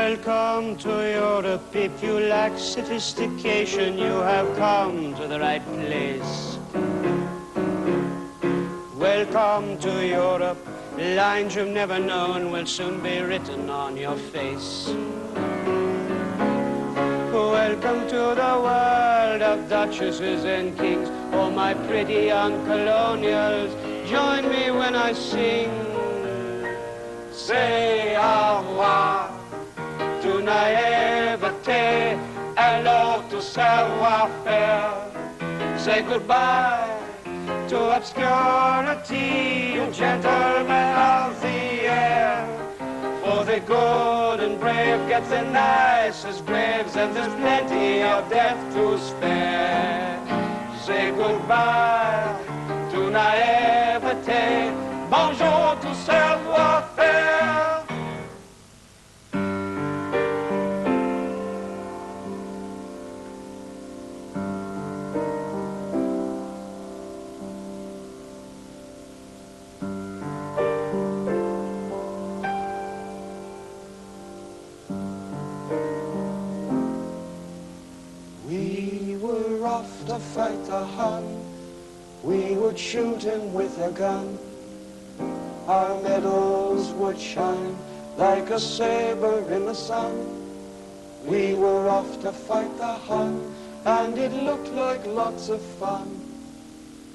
Welcome to Europe. If you lack sophistication, you have come to the right place. Welcome to Europe. Lines you've never known will soon be written on your face. Welcome to the world of duchesses and kings. Oh, my pretty young colonials, join me when I sing. Say au revoir to naïveté, hello to savoir-faire. Say goodbye to obscurity, gentlemen of the air. For the good and brave get the nicest graves, and there's plenty of death to spare. Say goodbye to naïveté, bonjour to savoir-faire. To fight the Hun, we would shoot him with a gun. Our medals would shine like a saber in the sun. We were off to fight the Hun, and it looked like lots of fun.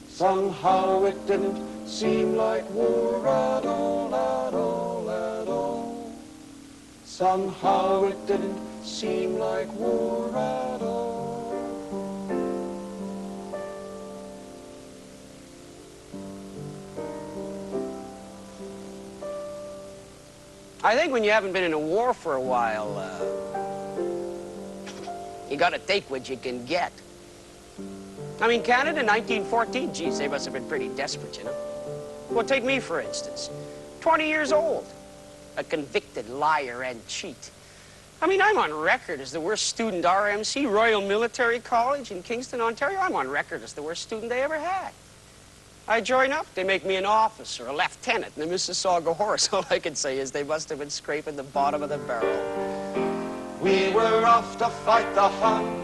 Somehow it didn't seem like war at all, at all, at all. Somehow it didn't seem like war at all. I think when you haven't been in a war for a while, you gotta take what you can get. I mean, Canada, 1914, geez, they must have been pretty desperate, you know? Well, take me, for instance. 20 years old, a convicted liar and cheat. I mean, I'm on record as the worst student RMC, Royal Military College in Kingston, Ontario. I'm on record as the worst student they ever had. I join up, they make me an officer, a lieutenant in the Mississauga Horse. All I can say is they must have been scraping the bottom of the barrel. We were off to fight the Hun,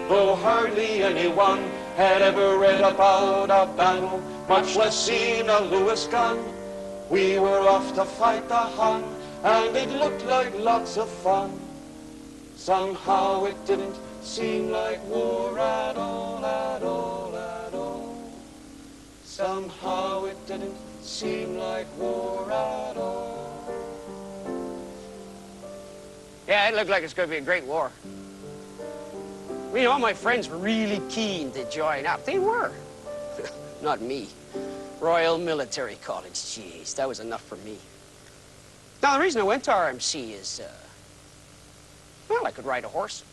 though hardly anyone had ever read about a battle, much less seen a Lewis gun. We were off to fight the Hun, and it looked like lots of fun. Somehow it didn't seem like war at all, at all, at all. Somehow it didn't seem like war at all. Yeah, it looked like it's going to be a great war. I mean, all my friends were really keen to join up. They were. Not me. Royal Military College, jeez, that was enough for me. Now, the reason I went to RMC is, well, I could ride a horse.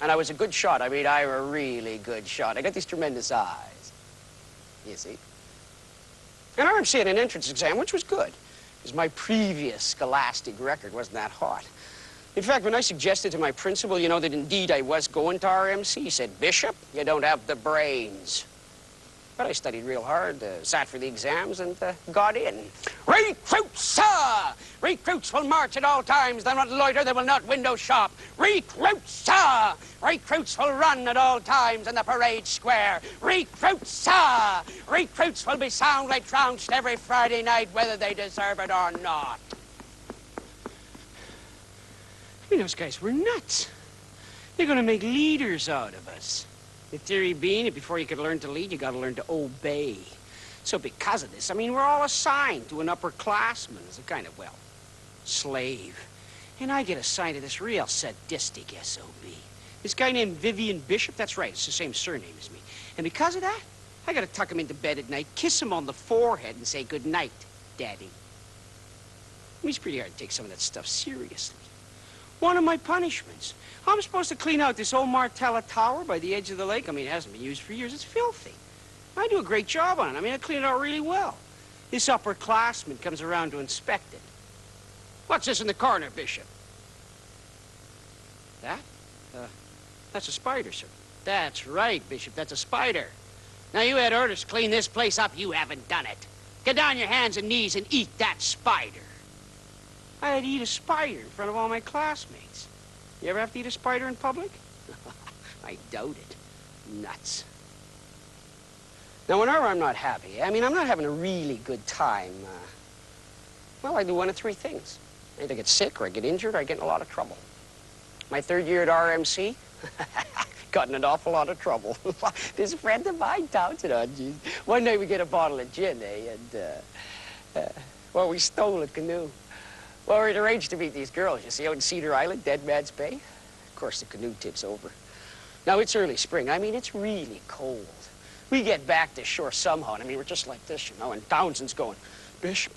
And I was a good shot. I mean, I'm a really good shot. I got these tremendous eyes. You see? And RMC had an entrance exam, which was good, because my previous scholastic record wasn't that hot. In fact, when I suggested to my principal, you know, that indeed I was going to RMC, he said, "Bishop, you don't have the brains." But I studied real hard, sat for the exams, and got in. Recruits, sir! Recruits will march at all times. They'll not loiter, they will not window shop. Recruits, sir! Recruits will run at all times in the parade square. Recruits, sir! Recruits will be soundly trounced every Friday night, whether they deserve it or not. I mean, those guys were nuts. They're going to make leaders out of us. The theory being that before you could learn to lead, you got to learn to obey. So because of this, I mean, we're all assigned to an upperclassman as a kind of, well, slave. And I get assigned to this real sadistic SOB. This guy named Vivian Bishop, that's right, it's the same surname as me. And because of that, I got to tuck him into bed at night, kiss him on the forehead, and say, "Good night, Daddy." I mean, it's pretty hard to take some of that stuff seriously. One of my punishments. I'm supposed to clean out this old Martella Tower by the edge of the lake. I mean, it hasn't been used for years. It's filthy. I do a great job on it. I mean, I clean it out really well. This upperclassman comes around to inspect it. "What's this in the corner, Bishop?" "That? That's a spider, sir." "That's right, Bishop. That's a spider. Now, you had orders to clean this place up. You haven't done it. Get down on your hands and knees and eat that spider." I had to eat a spider in front of all my classmates. You ever have to eat a spider in public? I doubt it. Nuts. Now, whenever I'm not happy, I mean, I'm not having a really good time, well, I do one of three things. I either get sick, or I get injured, or I get in a lot of trouble. My third year at RMC, got in an awful lot of trouble. This friend of mine, Townsend, oh, geez. One night we get a bottle of gin, and, well, we stole a canoe. Well, we'd arranged to meet these girls, you see, out in Cedar Island, Dead Man's Bay. Of course, the canoe tips over. Now, it's early spring. I mean, it's really cold. We get back to shore somehow, and I mean, we're just like this, you know, and Townsend's going, Bish,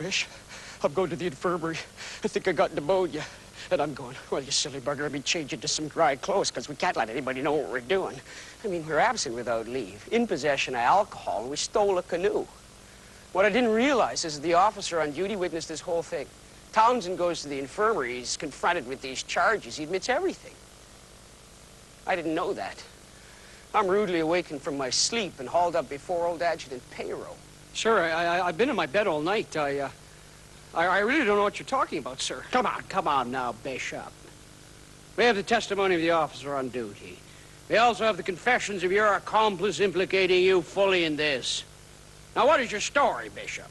I'm going to the infirmary. I think I got pneumonia. And I'm going, well, you silly bugger, let me change into some dry clothes, because we can't let anybody know what we're doing. I mean, we're absent without leave, in possession of alcohol, and we stole a canoe. What I didn't realize is that the officer on duty witnessed this whole thing. Townsend goes to the infirmary, he's confronted with these charges, he admits everything. I didn't know that. I'm rudely awakened from my sleep and hauled up before old Adjutant Payroll. Sir, I've been in my bed all night. I really don't know what you're talking about, sir. Come on now, Bishop. We have the testimony of the officer on duty. We also have the confessions of your accomplice implicating you fully in this. Now, what is your story, Bishop?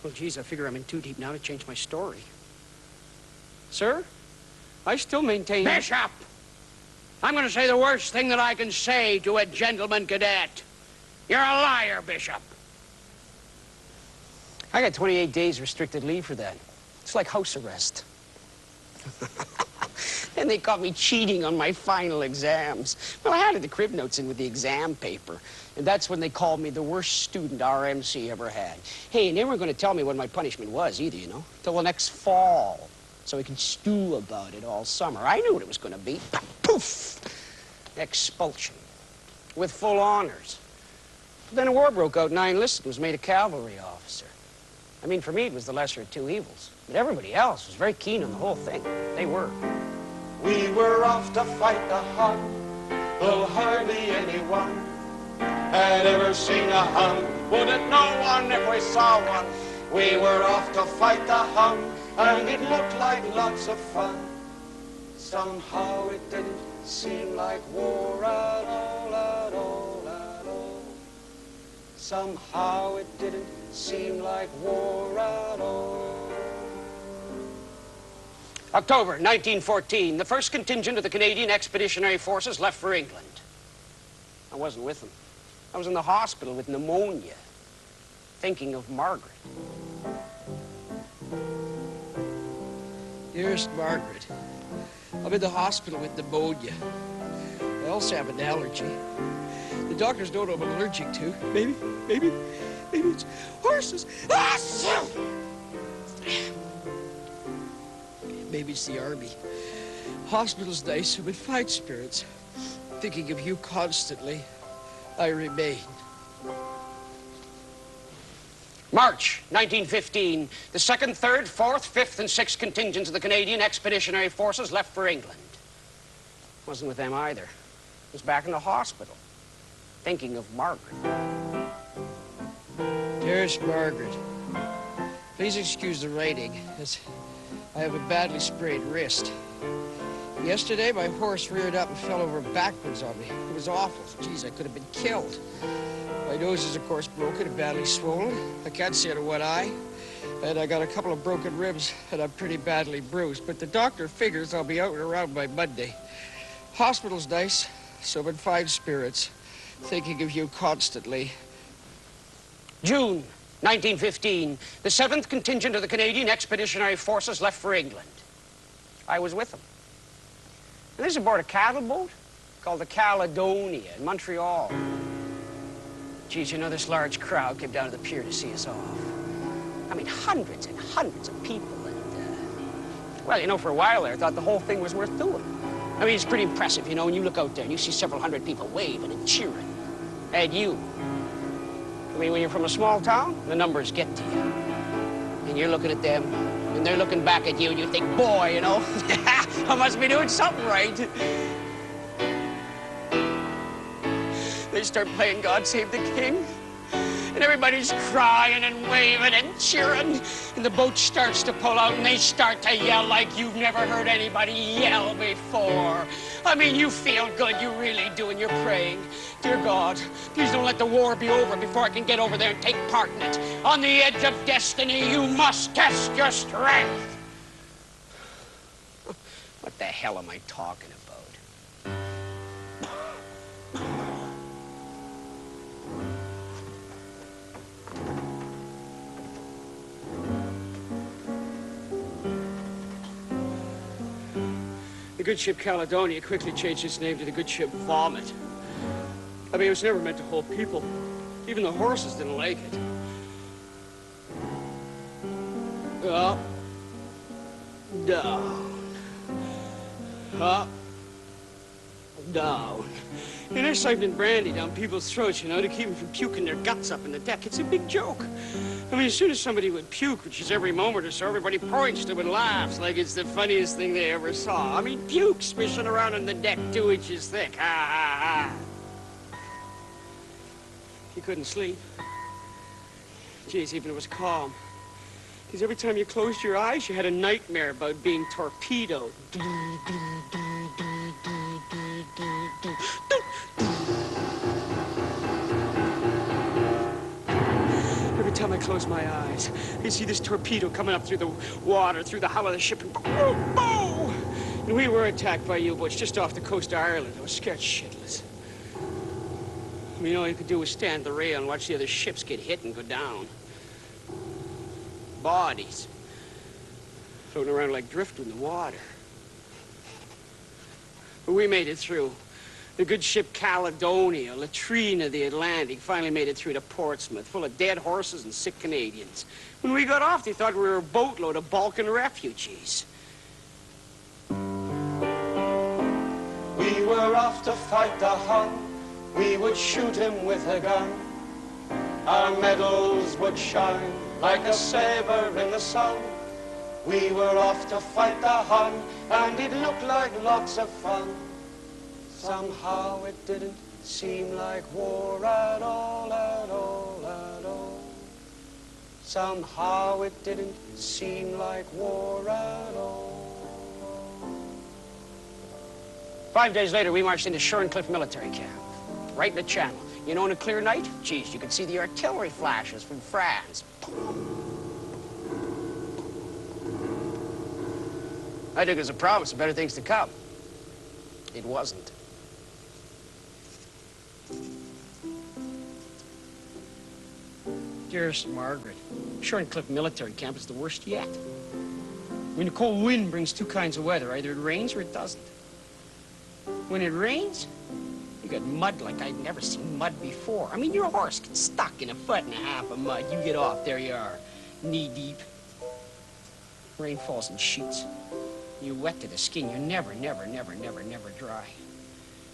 Well, geez, I figure I'm in too deep now to change my story. Sir, I still maintain... Bishop! I'm going to say the worst thing that I can say to a gentleman cadet. You're a liar, Bishop. I got 28 days restricted leave for that. It's like house arrest. And they caught me cheating on my final exams. Well, I handed the crib notes in with the exam paper. And that's when they called me the worst student RMC ever had. Hey, and they weren't going to tell me what my punishment was either, you know, till the next fall. So we could stew about it all summer. I knew what it was going to be. Poof! Expulsion. With full honors. But then a war broke out and I enlisted and was made a cavalry officer. I mean, for me, it was the lesser of two evils. But everybody else was very keen on the whole thing. They were. We were off to fight the Hun, though hardly anyone had ever seen a Hun. Wouldn't know one if we saw one. We were off to fight the Hun, and it looked like lots of fun. Somehow it didn't seem like war at all, at all, at all. Somehow it didn't seem like war at all. October 1914, the first contingent of the Canadian Expeditionary Forces left for England. I wasn't with them. I was in the hospital with pneumonia, thinking of Margaret. Dearest Margaret, I'm in the hospital with pneumonia. I also have an allergy. The doctors know what I'm allergic to. Maybe it's horses. Ah, shit! Maybe it's the army. Hospital's nice. I'm in fine spirits. Thinking of you constantly, I remain. March 1915, the 2nd, 3rd, 4th, 5th, and 6th contingents of the Canadian Expeditionary Forces left for England. Wasn't with them either. I was back in the hospital, thinking of Margaret. Dearest Margaret, please excuse the writing, as I have a badly sprained wrist. Yesterday, my horse reared up and fell over backwards on me. It was awful. Geez, I could have been killed. My nose is, of course, broken and badly swollen. I can't see out of one eye. And I got a couple of broken ribs, and I'm pretty badly bruised. But the doctor figures I'll be out and around by Monday. Hospital's nice, so I'm in fine spirits, thinking of you constantly. June 1915, the 7th contingent of the Canadian Expeditionary Forces left for England. I was with them. And this is aboard a cattle boat called the Caledonia in Montreal. Geez, you know, this large crowd came down to the pier to see us off. I mean, hundreds and hundreds of people, and, well, you know, for a while there, I thought the whole thing was worth doing. I mean, it's pretty impressive, you know, when you look out there and you see several hundred people waving and cheering at you. I mean, when you're from a small town, the numbers get to you. And you're looking at them, and they're looking back at you, and you think, boy, you know, I must be doing something right. They start playing God Save the King, And everybody's crying and waving and cheering. And the boat starts to pull out, and they start to yell like you've never heard anybody yell before. I mean, you feel good, you really do, and you're praying. Dear God, please don't let the war be over before I can get over there and take part in it. On the edge of destiny, you must test your strength. What the hell am I talking about? The good ship Caledonia quickly changed its name to the good ship Vomit. I mean, it was never meant to hold people. Even the horses didn't like it. Up, down, up, down. And they're siphoning brandy down people's throats, you know, to keep them from puking their guts up in the deck. It's a big joke. I mean, as soon as somebody would puke, which is every moment or so, everybody points to and laughs like it's the funniest thing they ever saw. I mean, puke swishing around on the deck 2 inches thick. Ha, ha, ha. You couldn't sleep. Geez, even it was calm. Because every time you closed your eyes, you had a nightmare about being torpedoed. Every time I close my eyes, you see this torpedo coming up through the water, through the hull of the ship, and boom, boom! And we were attacked by U-boats just off the coast of Ireland. I was scared shitless. I mean, all you could do was stand the rail and watch the other ships get hit and go down. Bodies floating around like driftwood in the water. But we made it through. The good ship Caledonia, latrine of the Atlantic, finally made it through to Portsmouth, full of dead horses and sick Canadians. When we got off, they thought we were a boatload of Balkan refugees. We were off to fight the Hun. We would shoot him with a gun. Our medals would shine like a saber in the sun. We were off to fight the Hun, and it looked like lots of fun. Somehow it didn't seem like war at all, at all, at all. Somehow it didn't seem like war at all. 5 days later, we marched into Shorncliffe military camp, right in the channel. You know, on a clear night, geez, you could see the artillery flashes from France. I took it as a promise of better things to come. It wasn't. Dearest Margaret, Shorncliffe military camp is the worst yet. I mean, the cold wind brings two kinds of weather. Either it rains or it doesn't. When it rains, you get mud like I'd never seen mud before. I mean, your horse gets stuck in 1.5 feet of mud. You get off, there you are, knee deep. Rain falls in sheets. You're wet to the skin. You're never dry.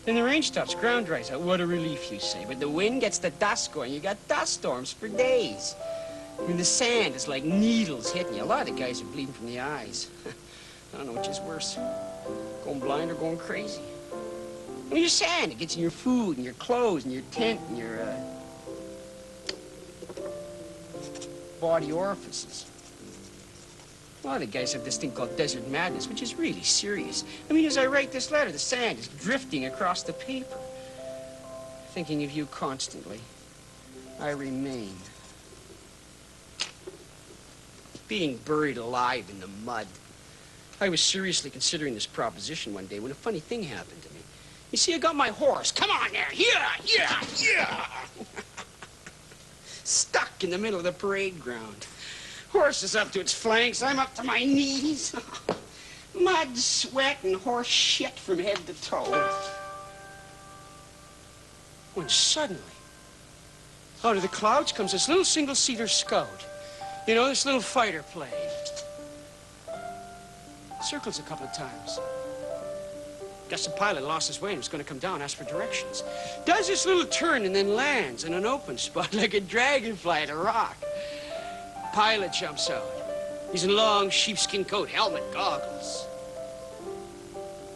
Then the rain stops, ground dries out. What a relief, you say. But the wind gets the dust going. You got dust storms for days. I mean, the sand is like needles hitting you. A lot of the guys are bleeding from the eyes. I don't know which is worse, going blind or going crazy. I mean, your sand, it gets in your food and your clothes and your tent and your body orifices. A lot of the guys have this thing called desert madness, which is really serious. I mean, as I write this letter, the sand is drifting across the paper. Thinking of you constantly, I remain. Being buried alive in the mud. I was seriously considering this proposition one day when a funny thing happened to me. You see, I got my horse. Come on there. Yeah. Stuck in the middle of the parade ground. Horse is up to its flanks. I'm up to my knees. Mud, sweat, and horse shit from head to toe. When suddenly, out of the clouds comes this little single-seater Scout. You know, this little fighter plane. Circles a couple of times. Guess the pilot lost his way and was going to come down, ask for directions. Does this little turn and then lands in an open spot like a dragonfly at a rock. Pilot jumps out. He's in a long sheepskin coat, helmet, goggles.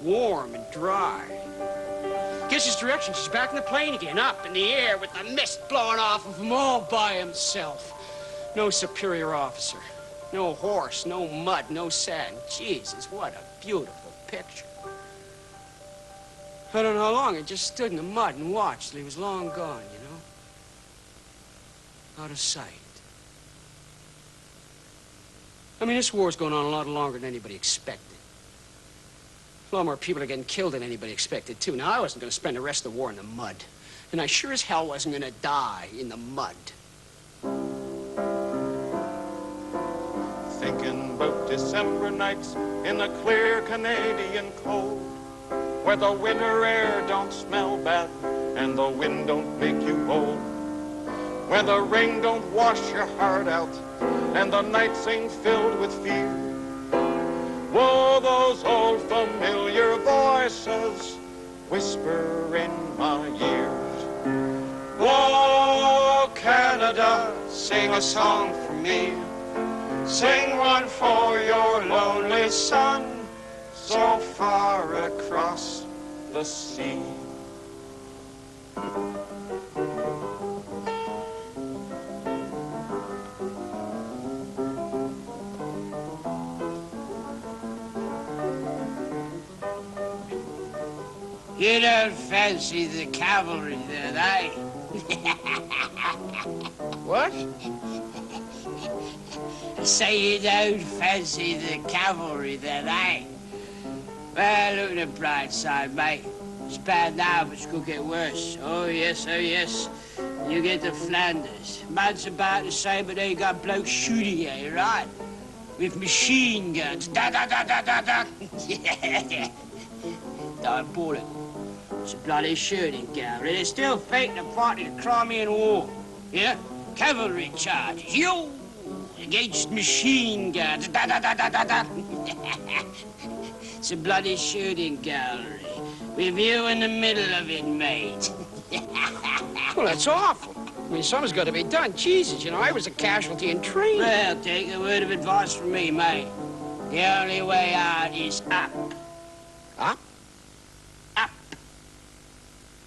Warm and dry. Gets his directions. He's back in the plane again, up in the air with the mist blowing off of him all by himself. No superior officer. No horse, no mud, no sand. Jesus, what a beautiful picture. I don't know how long I just stood in the mud and watched till he was long gone, you know? Out of sight. I mean, this war's going on a lot longer than anybody expected. A lot more people are getting killed than anybody expected, too. Now, I wasn't going to spend the rest of the war in the mud. And I sure as hell wasn't going to die in the mud. Thinking about December nights in the clear Canadian cold, where the winter air don't smell bad and the wind don't make you old, where the rain don't wash your heart out and the nights ain't filled with fear. Whoa, those old familiar voices whisper in my ears. Whoa, Canada, sing a song for me. Sing one for your lonely son, so far across The sea. You don't fancy the cavalry then, eh? What? I say you don't fancy the cavalry then, eh? Well, look at the bright side, mate. It's bad now, but it could get worse. Oh, yes, oh, yes. You get to Flanders. Man's about the same, but they got blokes shooting at you, right? With machine guns. Da-da-da-da-da-da. Yeah. Diabolic. It's a bloody shooting gallery. They still fake the part of the Crimean War. Yeah? Cavalry charges. You against machine guns. Da-da-da-da-da-da. It's a bloody shooting gallery. With you in the middle of it, mate. Well, that's awful. I mean, something's got to be done. Jesus, you know, I was a casualty in training. Well, take a word of advice from me, mate. The only way out is up. Up? Up.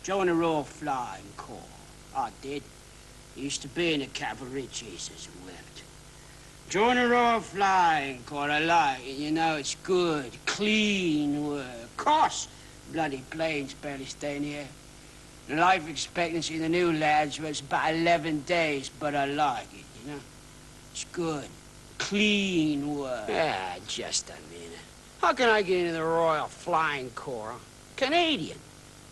Join the Royal Flying Corps. I did. Used to be in the cavalry. Jesus wept. Join the Royal Flying Corps. I like it. You know, it's good, clean work. Cost. Bloody planes barely stay in the air. The life expectancy of the new lads was about 11 days, but I like it, you know? It's good, clean work. Ah, just a minute. How can I get into the Royal Flying Corps? Canadian.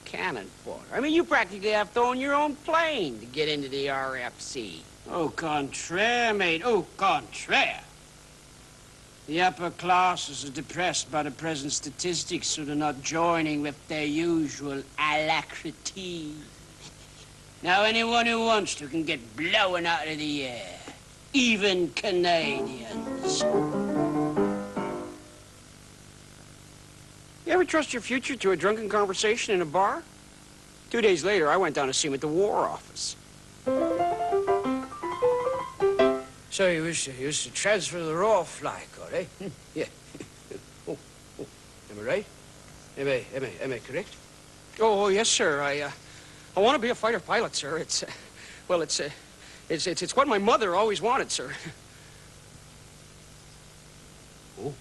Cannon fodder. I mean, you practically have to own your own plane to get into the RFC. Au contraire, mate. Au contraire. The upper classes are depressed by the present statistics, so they're not joining with their usual alacrity. Now, anyone who wants to can get blown out of the air. Even Canadians. You ever trust your future to a drunken conversation in a bar? 2 days later, I went down to see him at the War Office. So he was to transfer to the Royal Flying Corps, eh? Yeah. Oh, am I right? Am I correct? Oh, yes, sir. I want to be a fighter pilot, sir. It's what my mother always wanted, sir. Oh,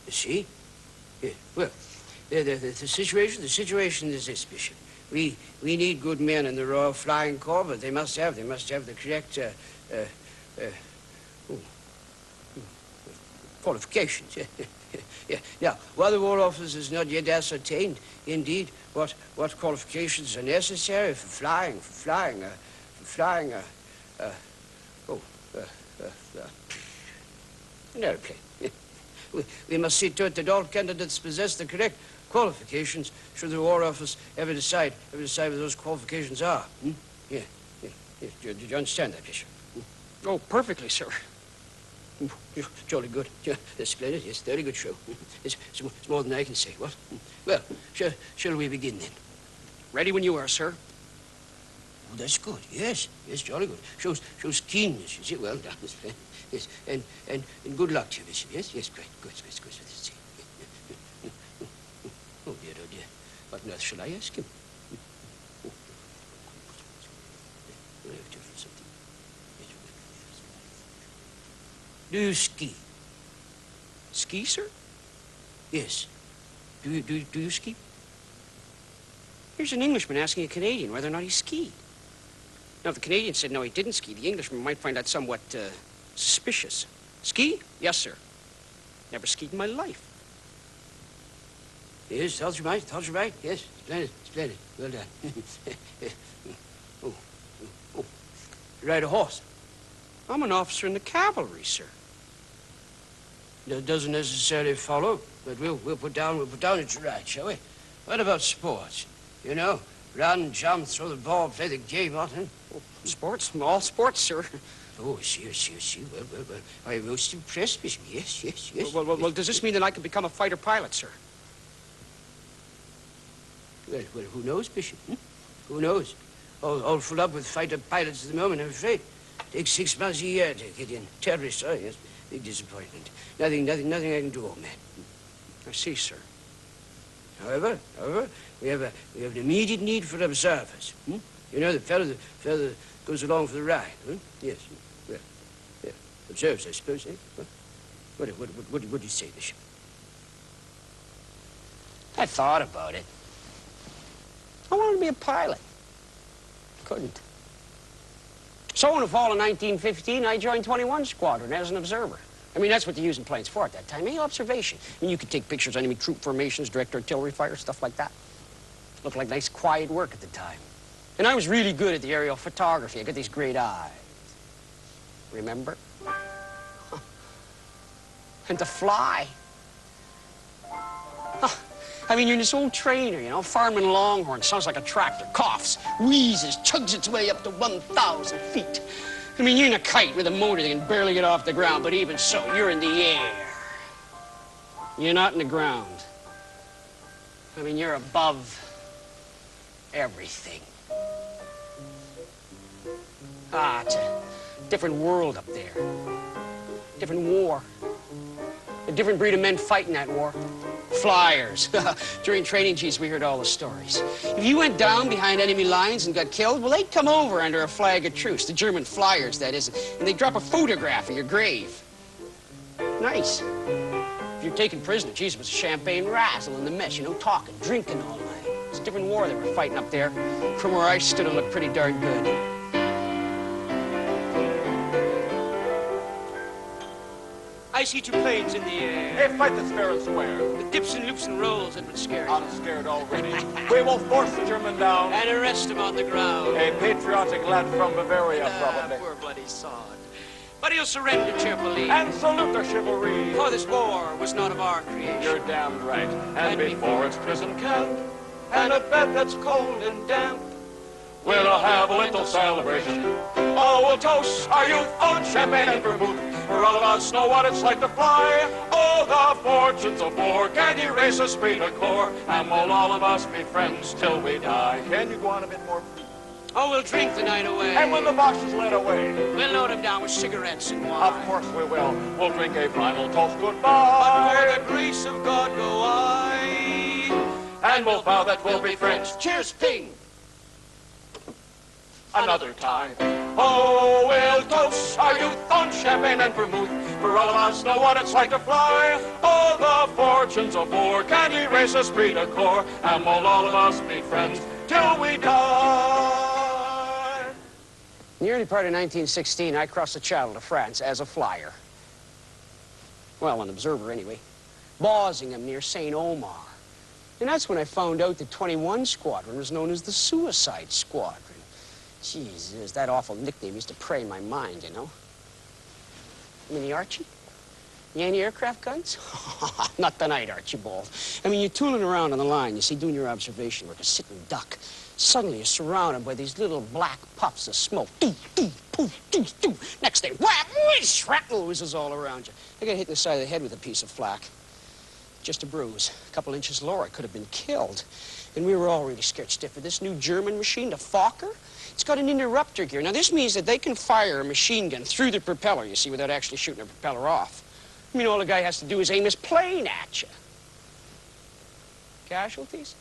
you see? Yeah. Well, the situation is this, Bishop. We need good men in the Royal Flying Corps, but they must have the correct qualifications. Yeah. Now, while the War Office has not yet ascertained, indeed, what qualifications are necessary for flying an airplane. We must see to it that all candidates possess the correct qualifications should the War Office ever decide what those qualifications are. Yeah. Do you understand that, Bishop? Oh, perfectly, sir. Jolly good. Yeah, that's splendid. Yes, very good show. It's more than I can say. What? Well, shall we begin then? Ready when you are, sir. Oh, that's good. Yes, jolly good. Shows keenness. You see, well done. Yes, and good luck to you, Bishop. Yes, great. Good. Let's see. Oh dear. What on earth shall I ask him? Do you ski? Ski, sir? Yes. Do you ski? Here's an Englishman asking a Canadian whether or not he skied. Now, if the Canadian said no, he didn't ski, the Englishman might find that somewhat suspicious. Ski? Yes, sir. Never skied in my life. Yes, tells you right. Yes, splendid. Well done. Oh. You ride a horse? I'm an officer in the cavalry, sir. That doesn't necessarily follow, but we'll put down that you ride, shall we? What about sports? You know, run, jump, throw the ball, play the game, what, huh? Oh, sports? All sports, sir. Oh, I see. Well. I'm most impressed, Bishop. Yes. Well, does this mean that I can become a fighter pilot, sir? Well, who knows, Bishop? Who knows? All full up with fighter pilots at the moment, I'm afraid. Takes 6 months a year to get in. Terribly sorry, yes. Big disappointment. Nothing I can do, old man. I see, sir. However, we have an immediate need for observers. You know, the fellow that goes along for the ride, huh? Yes. Well, yeah. Observes, I suppose, eh? What do you say, Bishop? I thought about it. I wanted to be a pilot. Couldn't. So in the fall of 1915, I joined 21 Squadron as an observer. I mean, that's what they're using planes for at that time, observation. I mean, you could take pictures of enemy troop formations, direct artillery fire, stuff like that. Looked like nice, quiet work at the time. And I was really good at the aerial photography. I got these great eyes. Remember? And to fly. I mean, you're this old trainer, you know, fireman Longhorn, sounds like a tractor, coughs, wheezes, chugs its way up to 1,000 feet. I mean, you're in a kite with a motor that can barely get off the ground, but even so, you're in the air. You're not in the ground. I mean, you're above everything. It's a different world up there. Different war. A different breed of men fighting that war. Flyers. During training, geez, we heard all the stories. If you went down behind enemy lines and got killed, well, they'd come over under a flag of truce, the German flyers, that is, and they'd drop a photograph of your grave. Nice. If you're taken prisoner, geez, it was a champagne razzle in the mess, you know, talking, drinking all night. It's a different war they were fighting up there. From where I stood, it looked pretty darn good. I see 2 planes in the air. Hey, fight that's fair and square. The dips and loops and rolls that would scare you. I'm scared already. We will force the German down. And arrest him on the ground. A patriotic lad from Bavaria, probably. Poor bloody sod. But he'll surrender cheerfully. And salute their chivalry. For this war was not of our creation. You're damned right. And before its prison camp, and a bed that's cold and damp, we'll have a little celebration. Oh, we'll toast our youth on champagne and vermouth, for all of us know what it's like to fly. Oh, the fortunes of war can erase esprit de corps, and will all of us be friends till we die. Can you go on a bit more, please? Oh, we'll drink the night away. And when the box is led away, we'll load him down with cigarettes and wine. Of course we will. We'll drink a final toast goodbye. But for the grace of God go I. And we'll vow that we'll be friends. Cheers, ping! Another time. Oh, we'll toast our youth on champagne and vermouth, for all of us know what it's like to fly. Oh, the fortunes of war can erase esprit de corps, and will all of us be friends till we die. In the early part of 1916, I crossed the Channel to France as a flyer. Well, an observer anyway. Bosingham near St. Omer. And that's when I found out that 21 Squadron was known as the Suicide Squadron. Jesus, that awful nickname used to prey my mind, you know. I mean, the Archie? The anti-aircraft guns? Not tonight, Archibald. I mean, you're tooling around on the line, you see, doing your observation work, a sit and duck. Suddenly, you're surrounded by these little black puffs of smoke. Doo, doo, poof, doo, doo. Next thing, whap, whiz, shrapnel whizzes all around you. I got hit in the side of the head with a piece of flak. Just a bruise. A couple inches lower, I could have been killed. And we were all really scared stiff of this new German machine, the Fokker. It's got an interrupter gear. Now, this means that they can fire a machine gun through the propeller, you see, without actually shooting the propeller off. I mean, all the guy has to do is aim his plane at you. Casualties?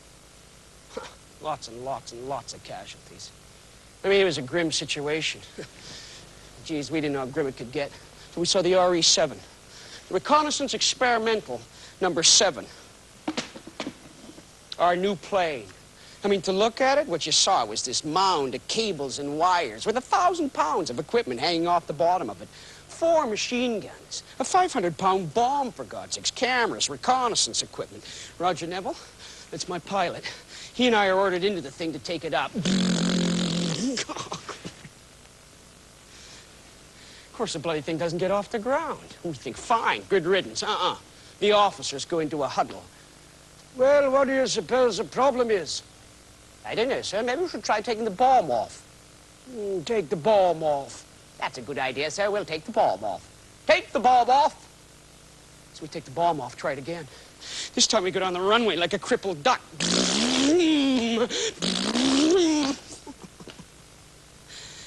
Lots and lots and lots of casualties. I mean, it was a grim situation. Geez, we didn't know how grim it could get. So we saw the RE-7. Reconnaissance Experimental number 7. Our new plane. I mean, to look at it, what you saw was this mound of cables and wires with 1,000 pounds of equipment hanging off the bottom of it. 4 machine guns, a 500-pound bomb, for God's sakes, cameras, reconnaissance equipment. Roger Neville, that's my pilot. He and I are ordered into the thing to take it up. Of course, the bloody thing doesn't get off the ground. We think, fine, good riddance. The officers go into a huddle. Well, what do you suppose the problem is? I don't know, sir. Maybe we should try taking the bomb off. Take the bomb off. That's a good idea, sir. We'll take the bomb off. Take the bomb off! So we take the bomb off, try it again. This time we go down the runway like a crippled duck.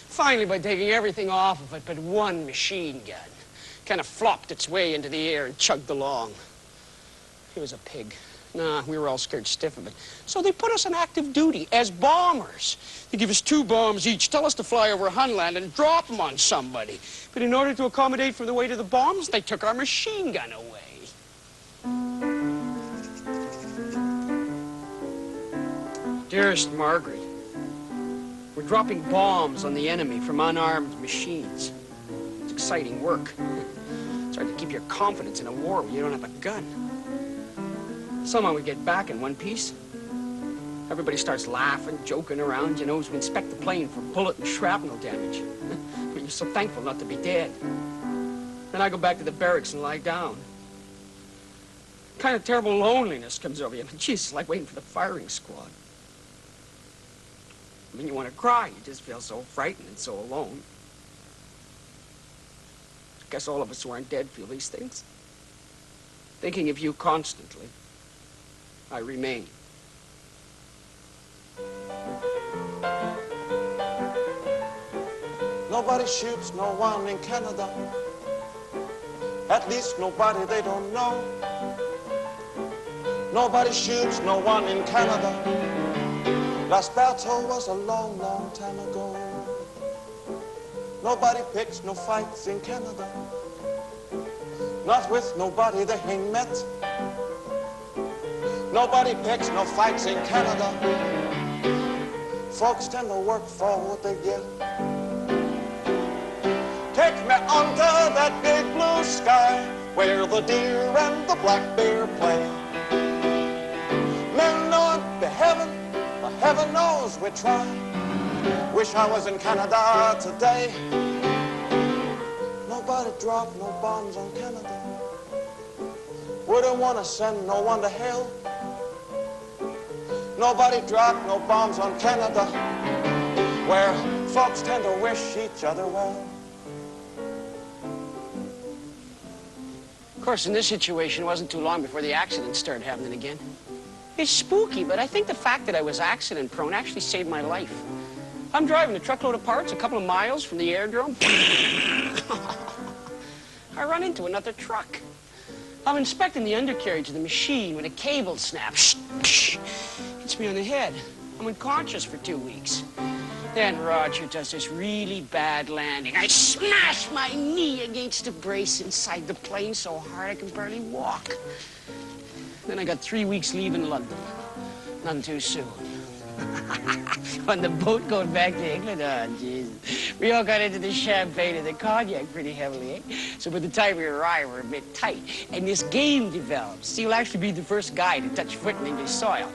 Finally, by taking everything off of it but one machine gun, kind of flopped its way into the air and chugged along. He was a pig. Nah, we were all scared stiff of it. So they put us on active duty as bombers. They give us 2 bombs each, tell us to fly over Hunland and drop them on somebody. But in order to accommodate for the weight of the bombs, they took our machine gun away. Dearest Margaret, we're dropping bombs on the enemy from unarmed machines. It's exciting work. It's hard to keep your confidence in a war when you don't have a gun. Somehow we get back in one piece. Everybody starts laughing, joking around, you know, as we inspect the plane for bullet and shrapnel damage. You're so thankful not to be dead. Then I go back to the barracks and lie down. Kind of terrible loneliness comes over you. Jeez, it's like waiting for the firing squad. I mean, you want to cry. You just feel so frightened and so alone. I guess all of us who aren't dead feel these things. Thinking of you constantly, I remain. Nobody shoots no one in Canada. At least nobody they don't know. Nobody shoots no one in Canada. Last battle was a long, long time ago. Nobody picks no fights in Canada. Not with nobody they ain't met. Nobody picks no fights in Canada. Folks tend to work for what they get. Take me under that big blue sky where the deer and the black bear play. Men know it be heaven, but heaven knows we try. Wish I was in Canada today. Nobody drop no bombs on Canada. Wouldn't want to send no one to hell. Nobody drop no bombs on Canada, where folks tend to wish each other well. Of course, in this situation, it wasn't too long before the accidents started happening again. It's spooky, but I think the fact that I was accident-prone actually saved my life. I'm driving a truckload of parts a couple of miles from the aerodrome. I run into another truck. I'm inspecting the undercarriage of the machine when a cable snaps. Hits me on the head. I'm unconscious for 2 weeks. Then Roger does this really bad landing. I smash my knee against a brace inside the plane so hard I can barely walk. Then I got 3 weeks leave in London. None too soon. On the boat going back to England, oh, Jesus. We all got into the champagne and the cognac pretty heavily, eh? So by the time we arrived, we're a bit tight. And this game develops. He'll actually be the first guy to touch foot in English soil.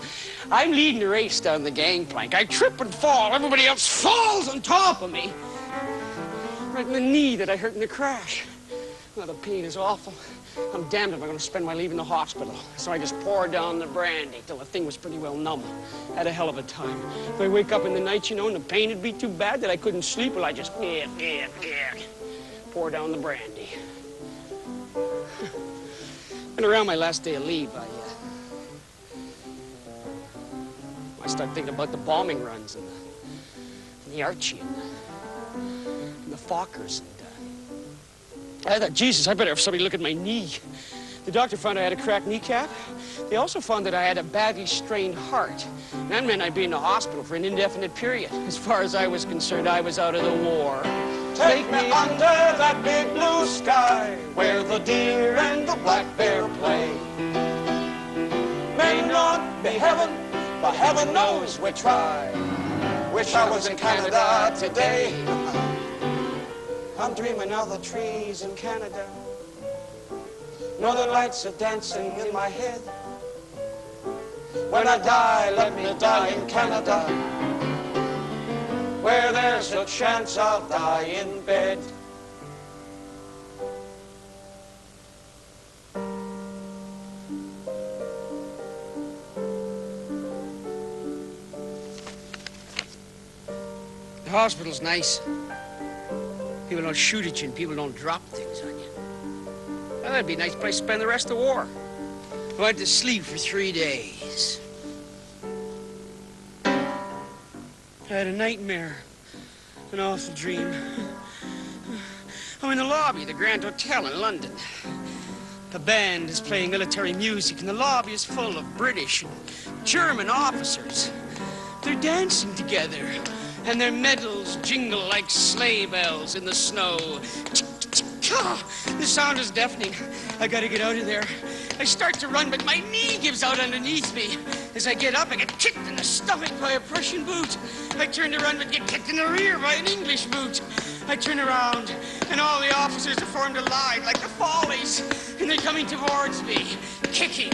I'm leading the race down the gangplank. I trip and fall. Everybody else falls on top of me. Right in the knee that I hurt in the crash. Oh, the pain is awful. I'm damned if I'm going to spend my leave in the hospital. So I just poured down the brandy till the thing was pretty well numb. Had a hell of a time. If I wake up in the night, you know, and the pain would be too bad that I couldn't sleep, well, I just pour down the brandy. And around my last day of leave, I started thinking about the bombing runs and the Archie and the Fokkers. I thought, Jesus, I better have somebody look at my knee. The doctor found I had a cracked kneecap. They also found that I had a badly strained heart. And that meant I'd be in the hospital for an indefinite period. As far as I was concerned, I was out of the war. Take me under that big blue sky, where the deer and the black bear play. May not be heaven, but heaven knows we try. Wish I was in Canada today. I'm dreaming of the trees in Canada. Northern lights are dancing in my head. When I die, let me die in Canada, where there's a chance I'll die in bed. The hospital's nice. People don't shoot at you and people don't drop things on you. Well, that'd be a nice place to spend the rest of the war. I went to sleep for 3 days. I had a nightmare, an awful dream. I'm in the lobby of the Grand Hotel in London. The band is playing military music, and the lobby is full of British and German officers. They're dancing together, and their medals jingle like sleigh bells in the snow. The sound is deafening. I gotta get out of there. I start to run, but my knee gives out underneath me. As I get up, I get kicked in the stomach by a Prussian boot. I turn to run, but get kicked in the rear by an English boot. I turn around, and all the officers have formed a line like the Follies, and they're coming towards me, kicking.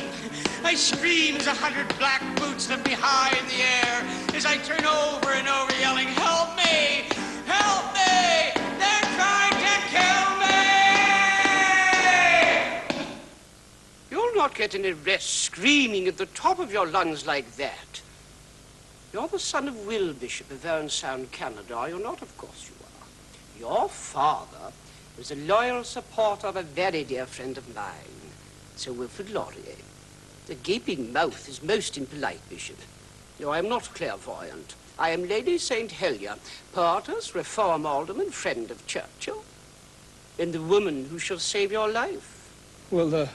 I scream as 100 black boots lift me high in the air as I turn over and over yelling, "Help me! Help me! They're trying to kill me!" You'll not get any rest screaming at the top of your lungs like that. You're the son of Will Bishop of Sound, Canada, are you not? Of course you are. Your father was a loyal supporter of a very dear friend of mine, Sir Wilfrid Laurier. The gaping mouth is most impolite, Bishop. No, I am not clairvoyant. I am Lady St. Helier, poetess, reform alderman, friend of Churchill, and the woman who shall save your life. Well,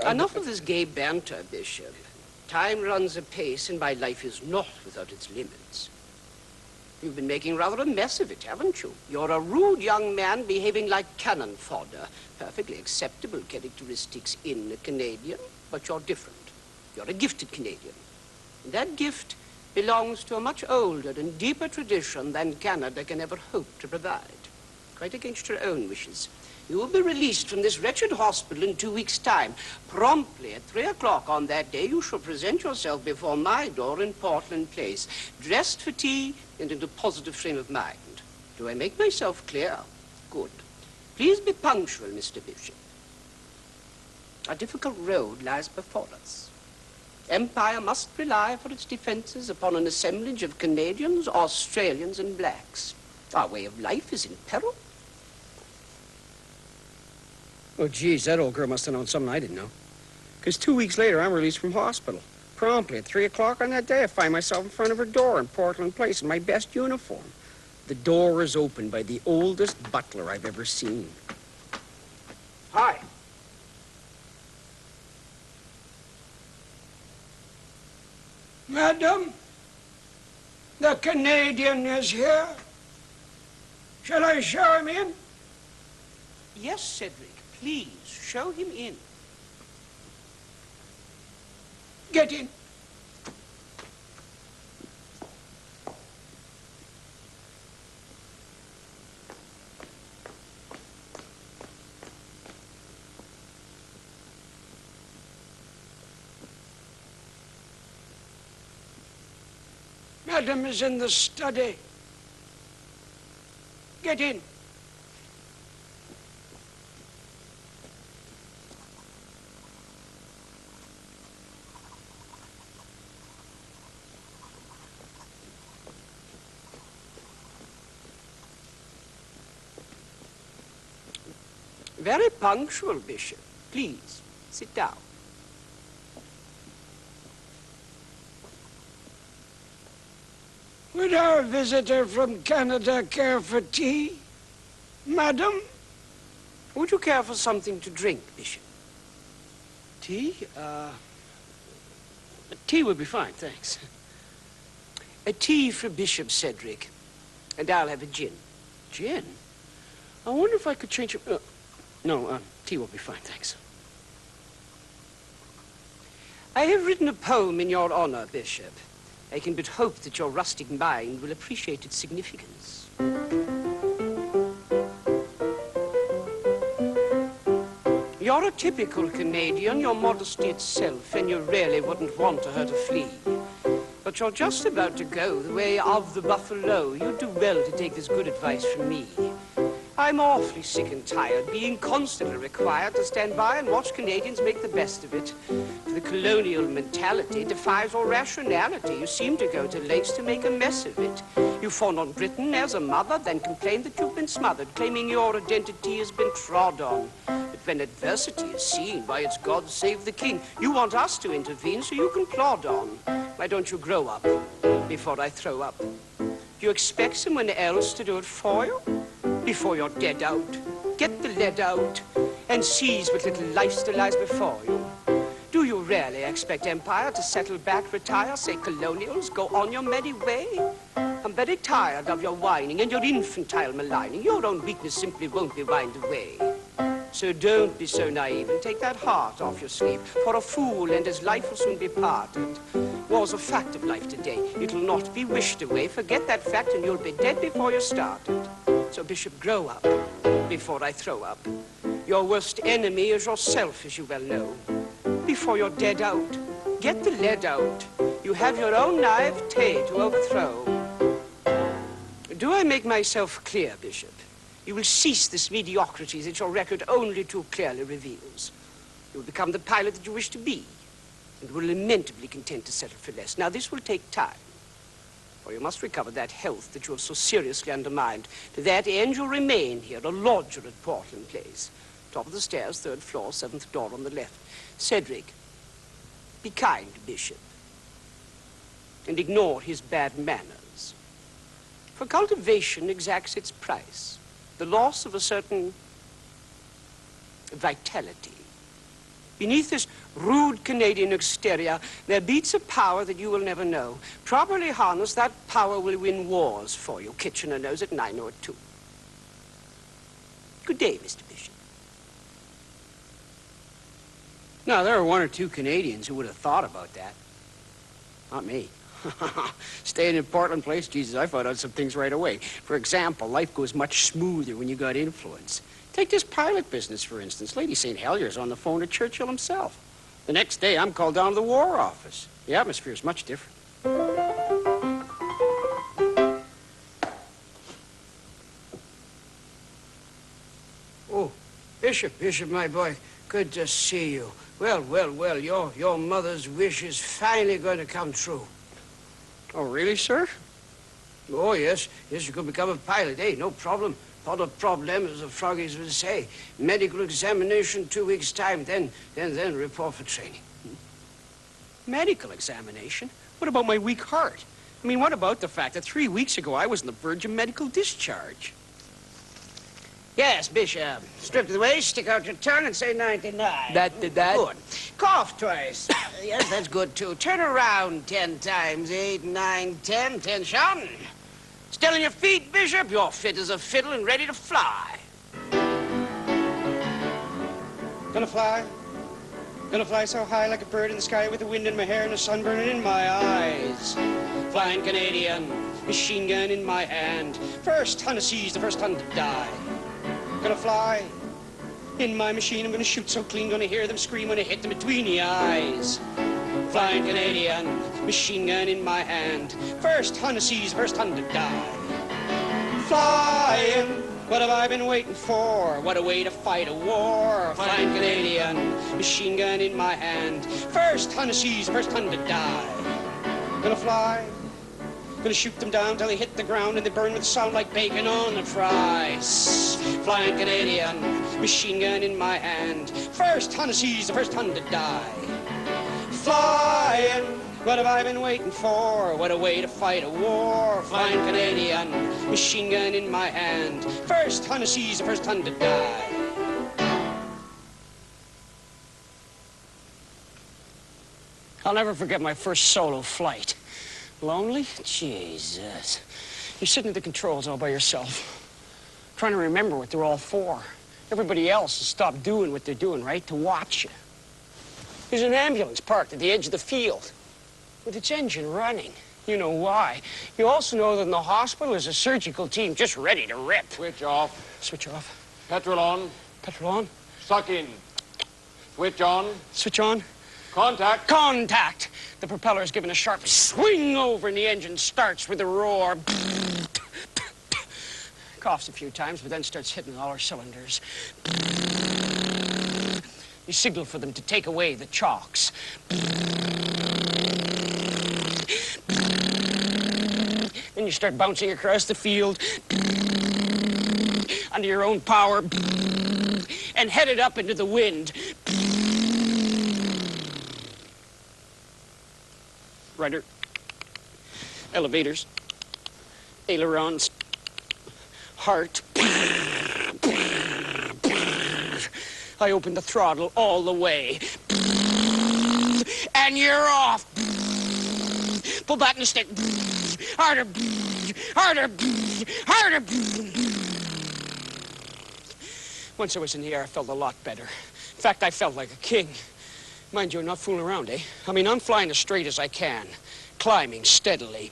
Enough of this gay banter, Bishop. Time runs apace, and my life is not without its limits. You've been making rather a mess of it, haven't you? You're a rude young man behaving like cannon fodder. Perfectly acceptable characteristics in a Canadian, but you're different. You're a gifted Canadian. And that gift belongs to a much older and deeper tradition than Canada can ever hope to provide. Quite against your own wishes. You will be released from this wretched hospital in 2 weeks' time. Promptly at 3 o'clock on that day, you shall present yourself before my door in Portland Place, dressed for tea and in a positive frame of mind. Do I make myself clear? Good. Please be punctual, Mr. Bishop. A difficult road lies before us. Empire must rely for its defenses upon an assemblage of Canadians, Australians, and blacks. Our way of life is in peril. Oh, geez, that old girl must have known something I didn't know. Because 2 weeks later, I'm released from hospital. Promptly at 3 o'clock on that day, I find myself in front of her door in Portland Place in my best uniform. The door is opened by the oldest butler I've ever seen. Hi. Madam, the Canadian is here. Shall I show him in? Yes, Cedric, please, show him in. Get in. Madam is in the study. Get in. Very punctual, Bishop. Please, sit down. Would our visitor from Canada care for tea? Madam? Would you care for something to drink, Bishop? Tea? Tea would be fine, thanks. A tea for Bishop Cedric. And I'll have a gin. Gin? I wonder if I could change it. No, tea will be fine, thanks. I have written a poem in your honor, Bishop. I can but hope that your rustic mind will appreciate its significance. You're a typical Canadian, your modesty itself, and you really wouldn't want to hurt a flea. But you're just about to go the way of the buffalo. You'd do well to take this good advice from me. I'm awfully sick and tired, being constantly required to stand by and watch Canadians make the best of it. For the colonial mentality defies all rationality. You seem to go to lengths to make a mess of it. You fawn on Britain as a mother, then complain that you've been smothered, claiming your identity has been trod on. But when adversity is seen, why, it's God save the king. You want us to intervene so you can plod on. Why don't you grow up before I throw up? Do you expect someone else to do it for you? Before you're dead out, get the lead out and seize what little life still lies before you. Do you really expect empire to settle back, retire, say colonials, go on your merry way? I'm very tired of your whining and your infantile maligning. Your own weakness simply won't be whined away. So don't be so naive and take that heart off your sleeve, for a fool and his life will soon be parted. War's a fact of life today. It'll not be wished away. Forget that fact and you'll be dead before you started. So, Bishop, grow up before I throw up. Your worst enemy is yourself, as you well know. Before you're dead out, get the lead out. You have your own naivete to overthrow. Do I make myself clear, Bishop? You will cease this mediocrity that your record only too clearly reveals. You will become the pilot that you wish to be, and will lamentably content to settle for less. Now, this will take time. For you must recover that health that you have so seriously undermined. To that end, you'll remain here, a lodger at Portland Place. Top of the stairs, 3rd floor, 7th door on the left. Cedric, be kind to Bishop, and ignore his bad manners. For cultivation exacts its price, the loss of a certain vitality. Beneath this rude Canadian exterior, there beats a power that you will never know. Properly harnessed, that power will win wars for you. Kitchener knows it, and I know it too. Good day, Mr. Bishop. Now, there are 1 or 2 Canadians who would have thought about that. Not me. Staying in Portland Place, Jesus, I found out some things right away. For example, life goes much smoother when you got influence. Take this pilot business, for instance. Lady St. Helier's on the phone to Churchill himself. The next day, I'm called down to the War Office. The atmosphere is much different. Oh, Bishop, my boy, good to see you. Well, your mother's wish is finally going to come true. Oh, really, sir? Oh, yes, you could become a pilot, no problem. Not a problem, as the froggies would say. Medical examination, 2 weeks' time, then report for training. Medical examination? What about my weak heart? I mean, what about the fact that 3 weeks ago I was on the verge of medical discharge? Yes, Bishop. Strip to the waist, stick out your tongue, and say 99. That did that? Good. Cough twice. Yes, that's good, too. Turn around 10 times. 8, 9, 10. 10 shouting. Still on your feet, Bishop. You're fit as a fiddle and ready to fly. Gonna fly? Gonna fly so high like a bird in the sky with the wind in my hair and the sun burning in my eyes. Flying Canadian, machine gun in my hand. First ton to seize, the first ton to die. Gonna fly. In my machine, I'm gonna shoot so clean, gonna hear them scream when I hit them between the eyes. Flying Canadian, machine gun in my hand. First ton to seize, first ton to die. Flying, what have I been waiting for? What a way to fight a war. Flying Canadian, machine gun in my hand. First ton to seize, first ton to die. Gonna fly, gonna shoot them down till they hit the ground and they burn with sound like bacon on the fries. Flying Canadian, machine gun in my hand. First ton to seize, the first ton to die. Flying, what have I been waiting for? What a way to fight a war. Flying Canadian, machine gun in my hand. First ton to seize, the first ton to die. I'll never forget my first solo flight. Lonely? Jesus. You're sitting at the controls all by yourself, trying to remember what they're all for. Everybody else has stopped doing what they're doing, right, to watch you. There's an ambulance parked at the edge of the field with its engine running. You know why. You also know that in the hospital there's a surgical team just ready to rip. Switch off. Switch off. Petrol on. Petrol on. Suck in. Switch on. Switch on. Contact. Contact. The propeller is given a sharp swing over and the engine starts with a roar. Coughs a few times, but then starts hitting all our cylinders. You signal for them to take away the chocks. Then you start bouncing across the field under your own power and headed up into the wind. Rudder, elevators, ailerons, heart. I open the throttle all the way. And you're off. Pull back in the stick. Harder, harder, harder. Once I was in the air, I felt a lot better. In fact, I felt like a king. Mind you, I'm not fooling around, eh? I mean, I'm flying as straight as I can, climbing steadily.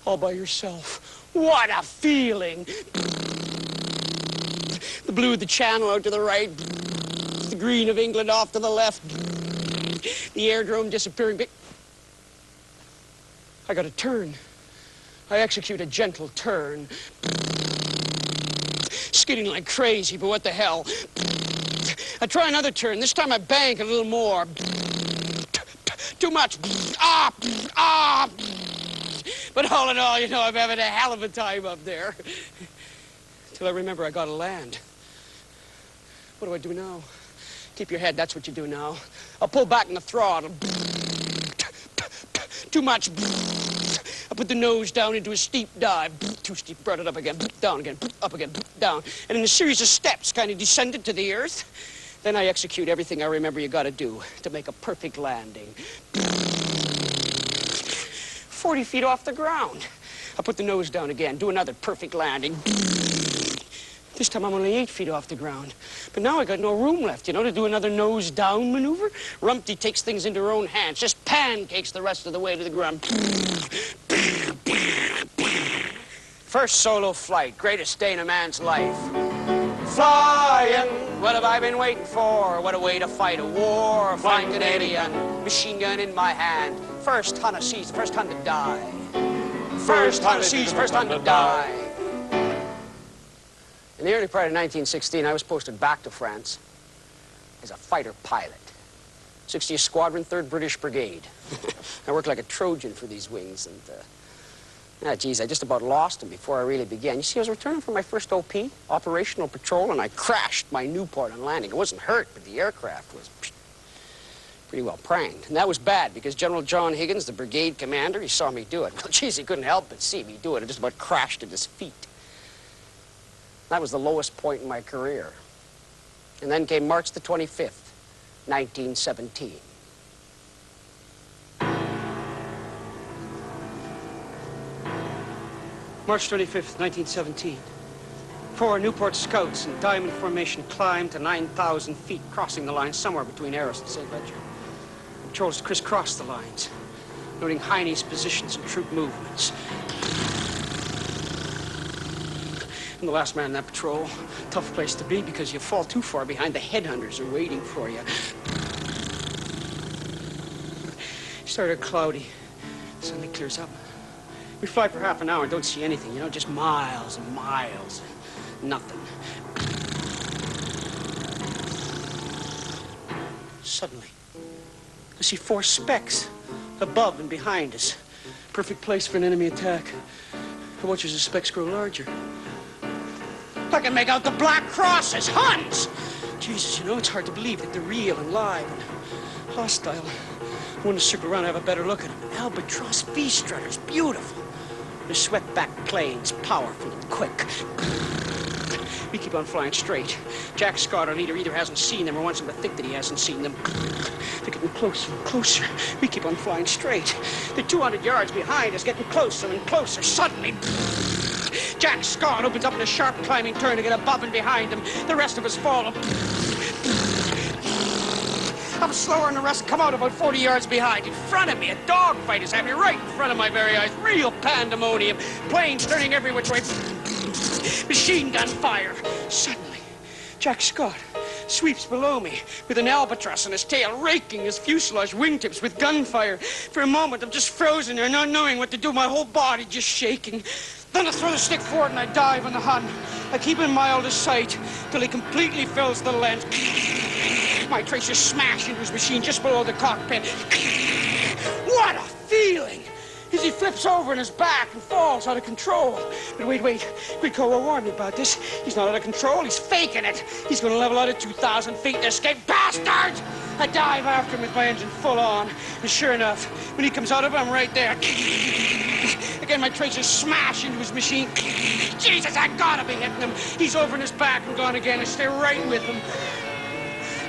All by yourself. What a feeling! The blue of the Channel out to the right, the green of England off to the left, the aerodrome disappearing. I got a turn. I execute a gentle turn. Skidding like crazy, but what the hell? I try another turn. This time I bank a little more. Too much. Ah! But all in all, you know, I'm having a hell of a time up there. Till I remember I gotta land. What do I do now? Keep your head, that's what you do now. I'll pull back in the throttle. Too much. I put the nose down into a steep dive. Too steep, brought it up again, down again, up again, down. And in a series of steps, kind of descended to the earth. Then I execute everything I remember you gotta do to make a perfect landing. 40 feet off the ground. I put the nose down again, do another perfect landing. This time I'm only 8 feet off the ground. But now I got no room left, you know, to do another nose down maneuver. Rumpty takes things into her own hands, just pancakes the rest of the way to the ground. First solo flight, greatest day in a man's life. Flying, what have I been waiting for? What a way to fight a war. Flying Canadian, machine gun in my hand. First ton of seas, first ton to die. First ton of seas, first ton to die. In the early part of 1916, I was posted back to France as a fighter pilot. 60th Squadron, 3rd British Brigade. I worked like a Trojan for these wings, and geez, I just about lost them before I really began. You see, I was returning from my first OP, operational patrol, and I crashed my Newport on landing. I wasn't hurt, but the aircraft was pretty well pranked. And that was bad, because General John Higgins, the brigade commander, he saw me do it. Well, geez, he couldn't help but see me do it. I just about crashed at his feet. That was the lowest point in my career. And then came March the 25th, 1917. March 25th, 1917. 4 Newport scouts in diamond formation climbed to 9,000 feet, crossing the line somewhere between Arras and St. Ledger. Patrols crisscrossed the lines, noting Heine's positions and troop movements. I'm the last man in that patrol. Tough place to be because you fall too far behind. The headhunters are waiting for you. It started cloudy. Suddenly clears up. We fly for half an hour and don't see anything, you know, just miles and miles. Nothing. Suddenly, I see 4 specks above and behind us. Perfect place for an enemy attack. I watch as the specks grow larger. I can make out the black crosses, Huns! Jesus, you know, it's hard to believe that they're real and live and hostile. I want to circle around and have a better look at them. Albatross V-strutters, beautiful. The swept-back planes, powerful and quick. We keep on flying straight. Jack Scott, our leader, either hasn't seen them or wants them to think that he hasn't seen them. They're getting closer and closer. We keep on flying straight. They're 200 yards behind us, getting closer and closer. Suddenly, Jack Scott opens up in a sharp climbing turn to get above and behind him. The rest of us follow. I'm slower than the rest, come out about 40 yards behind. In front of me, a dogfight is happening right in front of my very eyes. Real pandemonium. Planes turning every which way. Machine gun fire. Suddenly, Jack Scott sweeps below me with an albatross on his tail, raking his fuselage wingtips with gunfire. For a moment, I'm just frozen there, not knowing what to do, my whole body just shaking. Then I throw the stick forward and I dive on the Hun. I keep him mild as sight till he completely fills the lens. My tracers smash into his machine just below the cockpit. What a feeling! As he flips over on his back and falls out of control. But wait. Quidco warned me about this. He's not out of control. He's faking it. He's going to level out at 2,000 feet and escape. Bastard! I dive after him with my engine full on. And sure enough, when he comes out of it, I'm right there. Again, my tracers smash into his machine. Jesus, I gotta be hitting him. He's over on his back and gone again. I stay right with him.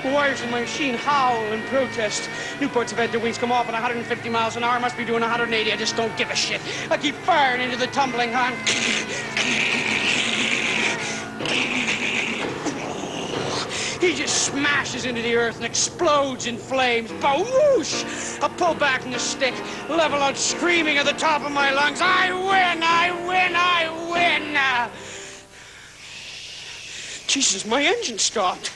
The wires in my machine howl and protest. Newports have had their wings come off at 150 miles an hour. Must be doing 180. I just don't give a shit. I keep firing into the tumbling Hun. He just smashes into the earth and explodes in flames. Bawoosh! I pull back from the stick, level out screaming at the top of my lungs. I win! I win! I win! Jesus, my engine stopped.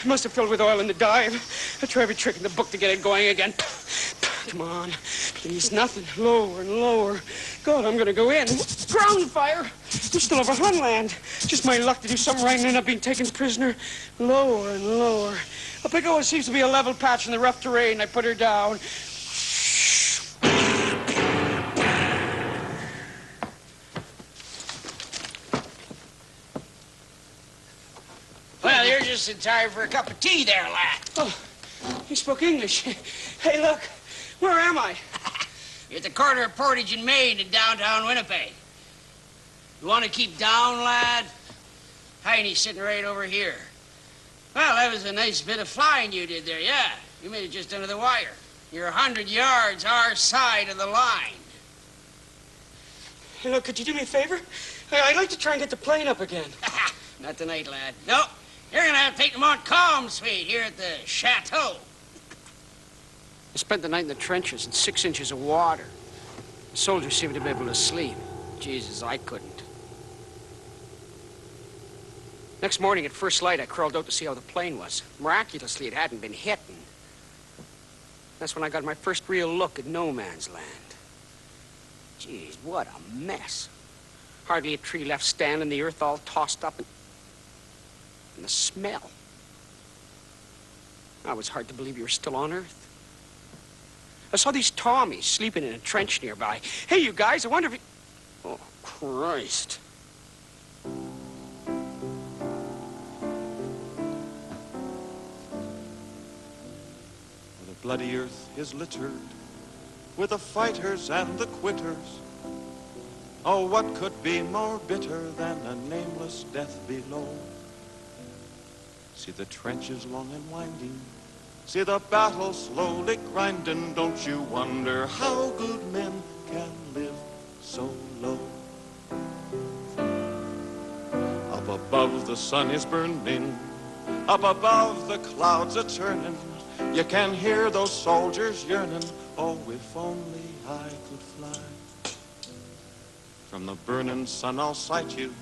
It must have filled with oil in the dive. I try every trick in the book to get it going again. Come on, please, nothing. Lower and lower. God, I'm gonna go in. Ground fire! I'm still over Hunland. Just my luck to do something right and end up being taken prisoner. Lower and lower. Up I go. It seems to be a level patch in the rough terrain. I put her down. Well, you're just in time for a cup of tea there, lad. Oh, you spoke English. Hey, look, where am I? You're at the corner of Portage and Main in downtown Winnipeg. You want to keep down, lad? Heine's sitting right over here. Well, that was a nice bit of flying you did there, yeah. You made it just under the wire. You're 100 yards our side of the line. Hey, look, could you do me a favor? I'd like to try and get the plane up again. Not tonight, lad. No, you're going to have to take them on calm suite here at the chateau. I spent the night in the trenches in 6 inches of water. The soldiers seemed to be able to sleep. Jesus, I couldn't. Next morning at first light, I crawled out to see how the plane was. Miraculously, it hadn't been hit. And that's when I got my first real look at no man's land. Jeez, what a mess. Hardly a tree left standing, the earth all tossed up, and the smell. Oh, it was hard to believe you were still on Earth. I saw these Tommies sleeping in a trench nearby. Hey, you guys, I wonder if you... Oh, Christ. The bloody earth is littered with the fighters and the quitters. Oh, what could be more bitter than a nameless death below? See the trenches long and winding, see the battle slowly grinding. Don't you wonder how good men can live so low? Up above the sun is burning, up above the clouds are turning. You can hear those soldiers yearning. Oh, if only I could fly. From the burning sun I'll sight you,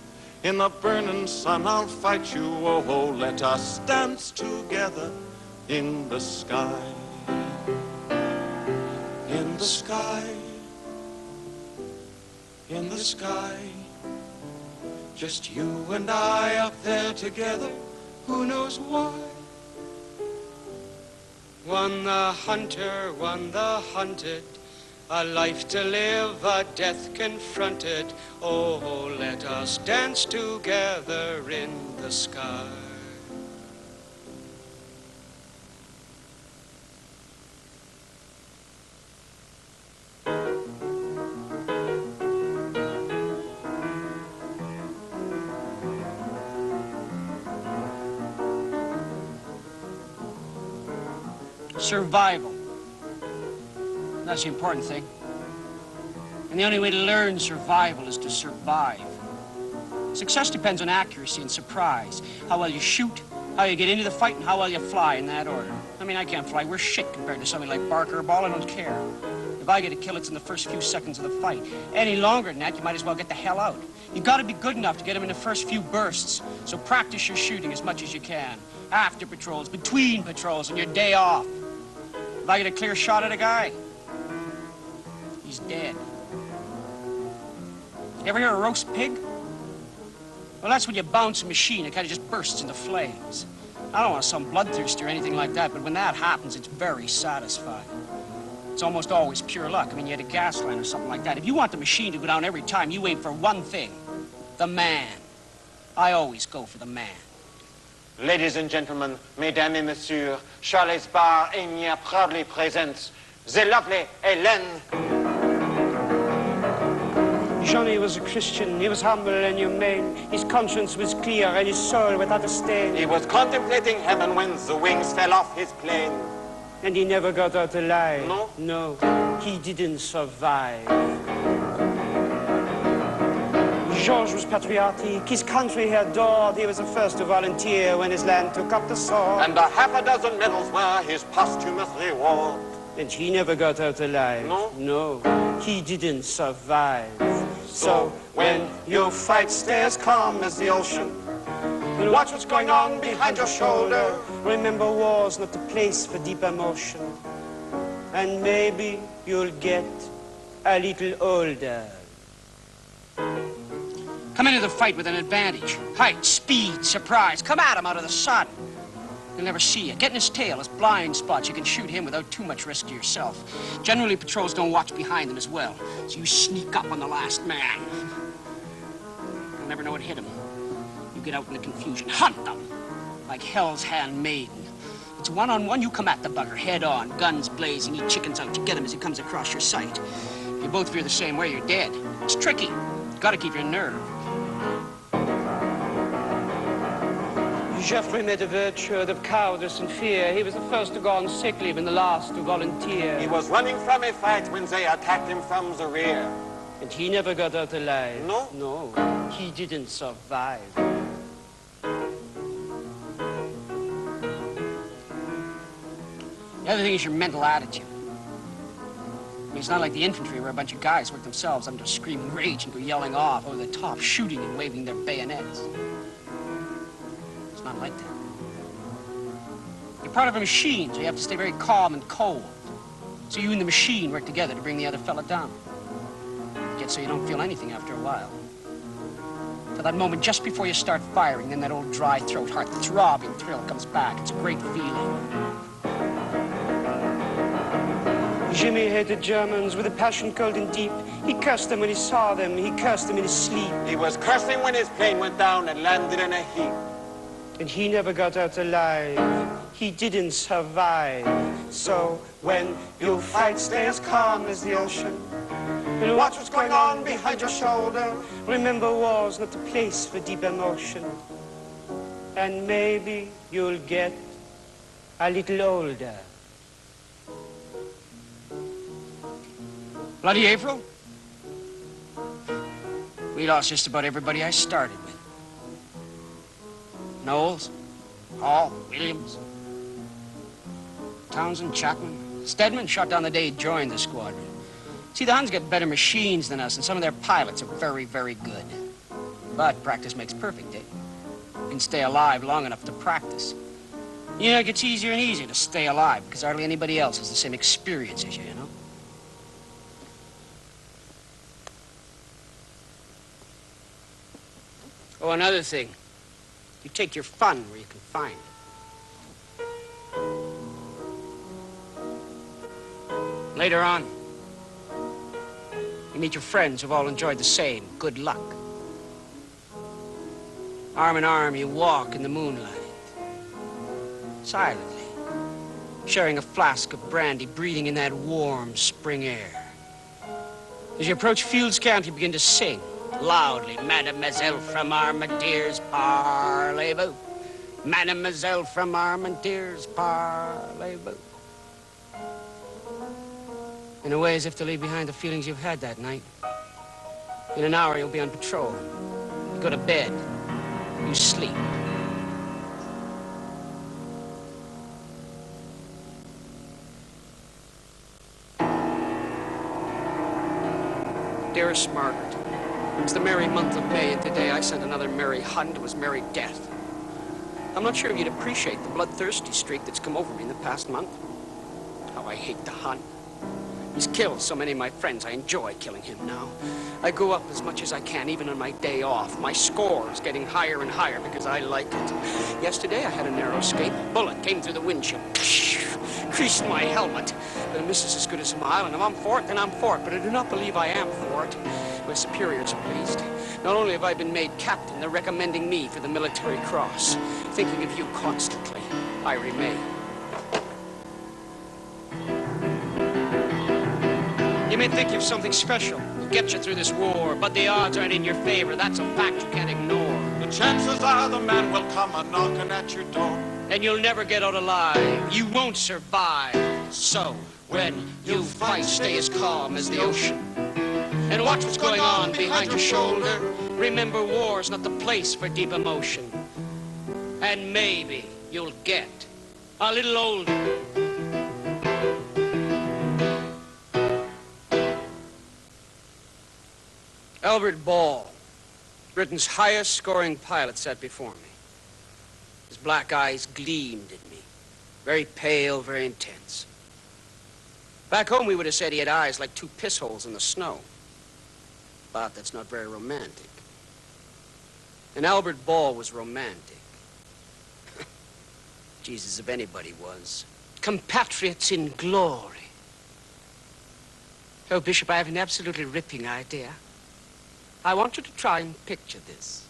in the burning sun I'll fight you. Oh, let us dance together in the sky. In the sky, in the sky. Just you and I up there together, who knows why? One the hunter, one the hunted, a life to live, a death confronted. Oh, let us dance together in the sky. Survival. That's the important thing. And the only way to learn survival is to survive. Success depends on accuracy and surprise. How well you shoot, how you get into the fight, and how well you fly, in that order. I mean, I can't fly. We're shit compared to somebody like Barker or Ball. I don't care. If I get a kill, it's in the first few seconds of the fight. Any longer than that, you might as well get the hell out. You gotta be good enough to get them in the first few bursts. So practice your shooting as much as you can. After patrols, between patrols, and your day off. If I get a clear shot at a guy, he's dead. You ever hear a roast pig? Well, that's when you bounce a machine, it kind of just bursts into flames. I don't want to sound bloodthirsty or anything like that, but when that happens, it's very satisfying. It's almost always pure luck. I mean, you had a gas line or something like that. If you want the machine to go down every time, you aim for one thing, the man. I always go for the man. Ladies and gentlemen, mesdames et messieurs, Charles Barr Enya proudly presents the lovely Hélène. Johnny was a Christian, he was humble and humane. His conscience was clear and his soul without a stain. He was contemplating heaven when the wings fell off his plane. And he never got out alive. No? No, he didn't survive. Georges was patriotic, his country he adored. He was the first to volunteer when his land took up the sword. And a half a dozen medals were his posthumous reward. And he never got out alive. No? No, he didn't survive. So when you fight, stay as calm as the ocean. And watch what's going on behind your shoulder. Remember, war's not the place for deep emotion. And maybe you'll get a little older. Come into the fight with an advantage. Height, speed, surprise. Come at him out of the sun. He'll never see you. Get in his tail, his blind spots. You can shoot him without too much risk to yourself. Generally, patrols don't watch behind them as well. So you sneak up on the last man. You'll never know what hit him. You get out in the confusion. Hunt them like hell's handmaiden. It's one-on-one. You come at the bugger head on, guns blazing, eat chickens out. You get him as he comes across your sight. If you both veer the same way, you're dead. It's tricky. You gotta keep your nerve. Geoffrey made a virtue of cowardice and fear. He was the first to go on sick leave and the last to volunteer. He was running from a fight when they attacked him from the rear. And he never got out alive. No? No, he didn't survive. The other thing is your mental attitude. I mean, it's not like the infantry where a bunch of guys work themselves under screaming rage and go yelling off over the top, shooting and waving their bayonets. It's not like that. You're part of a machine, so you have to stay very calm and cold. So you and the machine work together to bring the other fella down. Get so you don't feel anything after a while. To that moment just before you start firing, then that old dry throat, heart throbbing thrill comes back. It's a great feeling. Jimmy hated Germans with a passion cold and deep. He cursed them when he saw them. He cursed them in his sleep. He was cursing when his plane went down and landed in a heap. And he never got out alive. He didn't survive. So when you fight, stay as calm as the ocean. And watch what's going on behind your shoulder. Remember, war's not the place for deep emotion. And maybe you'll get a little older. Bloody April? We lost just about everybody I started with. Knowles, Hall, Williams, Townsend, Chapman, Stedman shot down the day he joined the squadron. See, the Huns get better machines than us, and some of their pilots are very, very good. But practice makes perfect, eh? You can stay alive long enough to practice. You know, it gets easier and easier to stay alive because hardly anybody else has the same experience as you know? Oh, another thing. You take your fun where you can find it. Later on, you meet your friends who've all enjoyed the same good luck. Arm in arm, you walk in the moonlight. Silently, sharing a flask of brandy, breathing in that warm spring air. As you approach Fields Camp, you begin to sing. Loudly, Mademoiselle from Armadier's parlez-vous. Mademoiselle from Armadier's parlez-vous. In a way, as if to leave behind the feelings you've had that night. In an hour, you'll be on patrol. You go to bed. You sleep. Dearest Margaret, it's the merry month of May, and today I sent another merry Hun to his merry death. I'm not sure if you'd appreciate the bloodthirsty streak that's come over me in the past month. How I hate the Hun. He's killed so many of my friends. I enjoy killing him now. I go up as much as I can, even on my day off. My score is getting higher and higher because I like it. Yesterday, I had a narrow escape. Bullet came through the windshield. Creased my helmet. But a miss is as good as a mile, and if I'm for it, then I'm for it. But I do not believe I am for it. My superiors are pleased. Not only have I been made captain, they're recommending me for the Military Cross. Thinking of you constantly, I remain. You may think you've something special to get you through this war, but the odds aren't in your favor. That's a fact you can't ignore. The chances are the man will come a-knocking at your door. And you'll never get out alive. You won't survive. So, when you fight, stay as calm as the ocean. And watch what's going on behind your shoulder. Remember, war's not the place for deep emotion. And maybe you'll get a little older. Albert Ball, Britain's highest-scoring pilot, sat before me. His black eyes gleamed at me. Very pale, very intense. Back home, we would have said he had eyes like two piss holes in the snow. But that's not very romantic. And Albert Ball was romantic. Jesus, if anybody was. Compatriots in glory. Oh, Bishop, I have an absolutely ripping idea. I want you to try and picture this.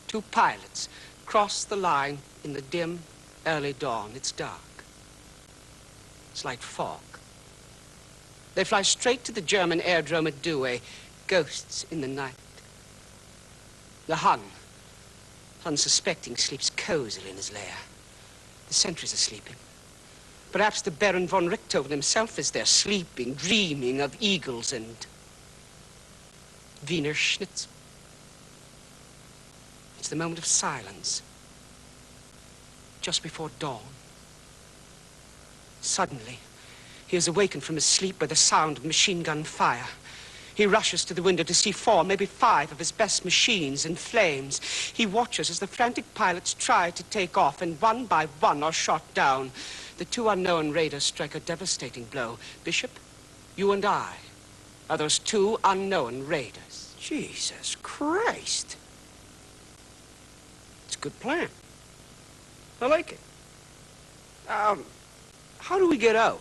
Two pilots cross the line in the dim, early dawn. It's dark. It's like fog. They fly straight to the German airdrome at Douai, ghosts in the night. The Hun, unsuspecting, sleeps cozily in his lair. The sentries are sleeping. Perhaps the Baron von Richthofen himself is there, sleeping, dreaming of eagles and Wiener Schnitzel. It's the moment of silence, just before dawn. Suddenly, he is awakened from his sleep by the sound of machine gun fire. He rushes to the window to see 4, maybe 5 of his best machines in flames. He watches as the frantic pilots try to take off, and one by one are shot down. The 2 unknown raiders strike a devastating blow. Bishop, you and I are those 2 unknown raiders. Jesus Christ. It's a good plan. I like it. How do we get out?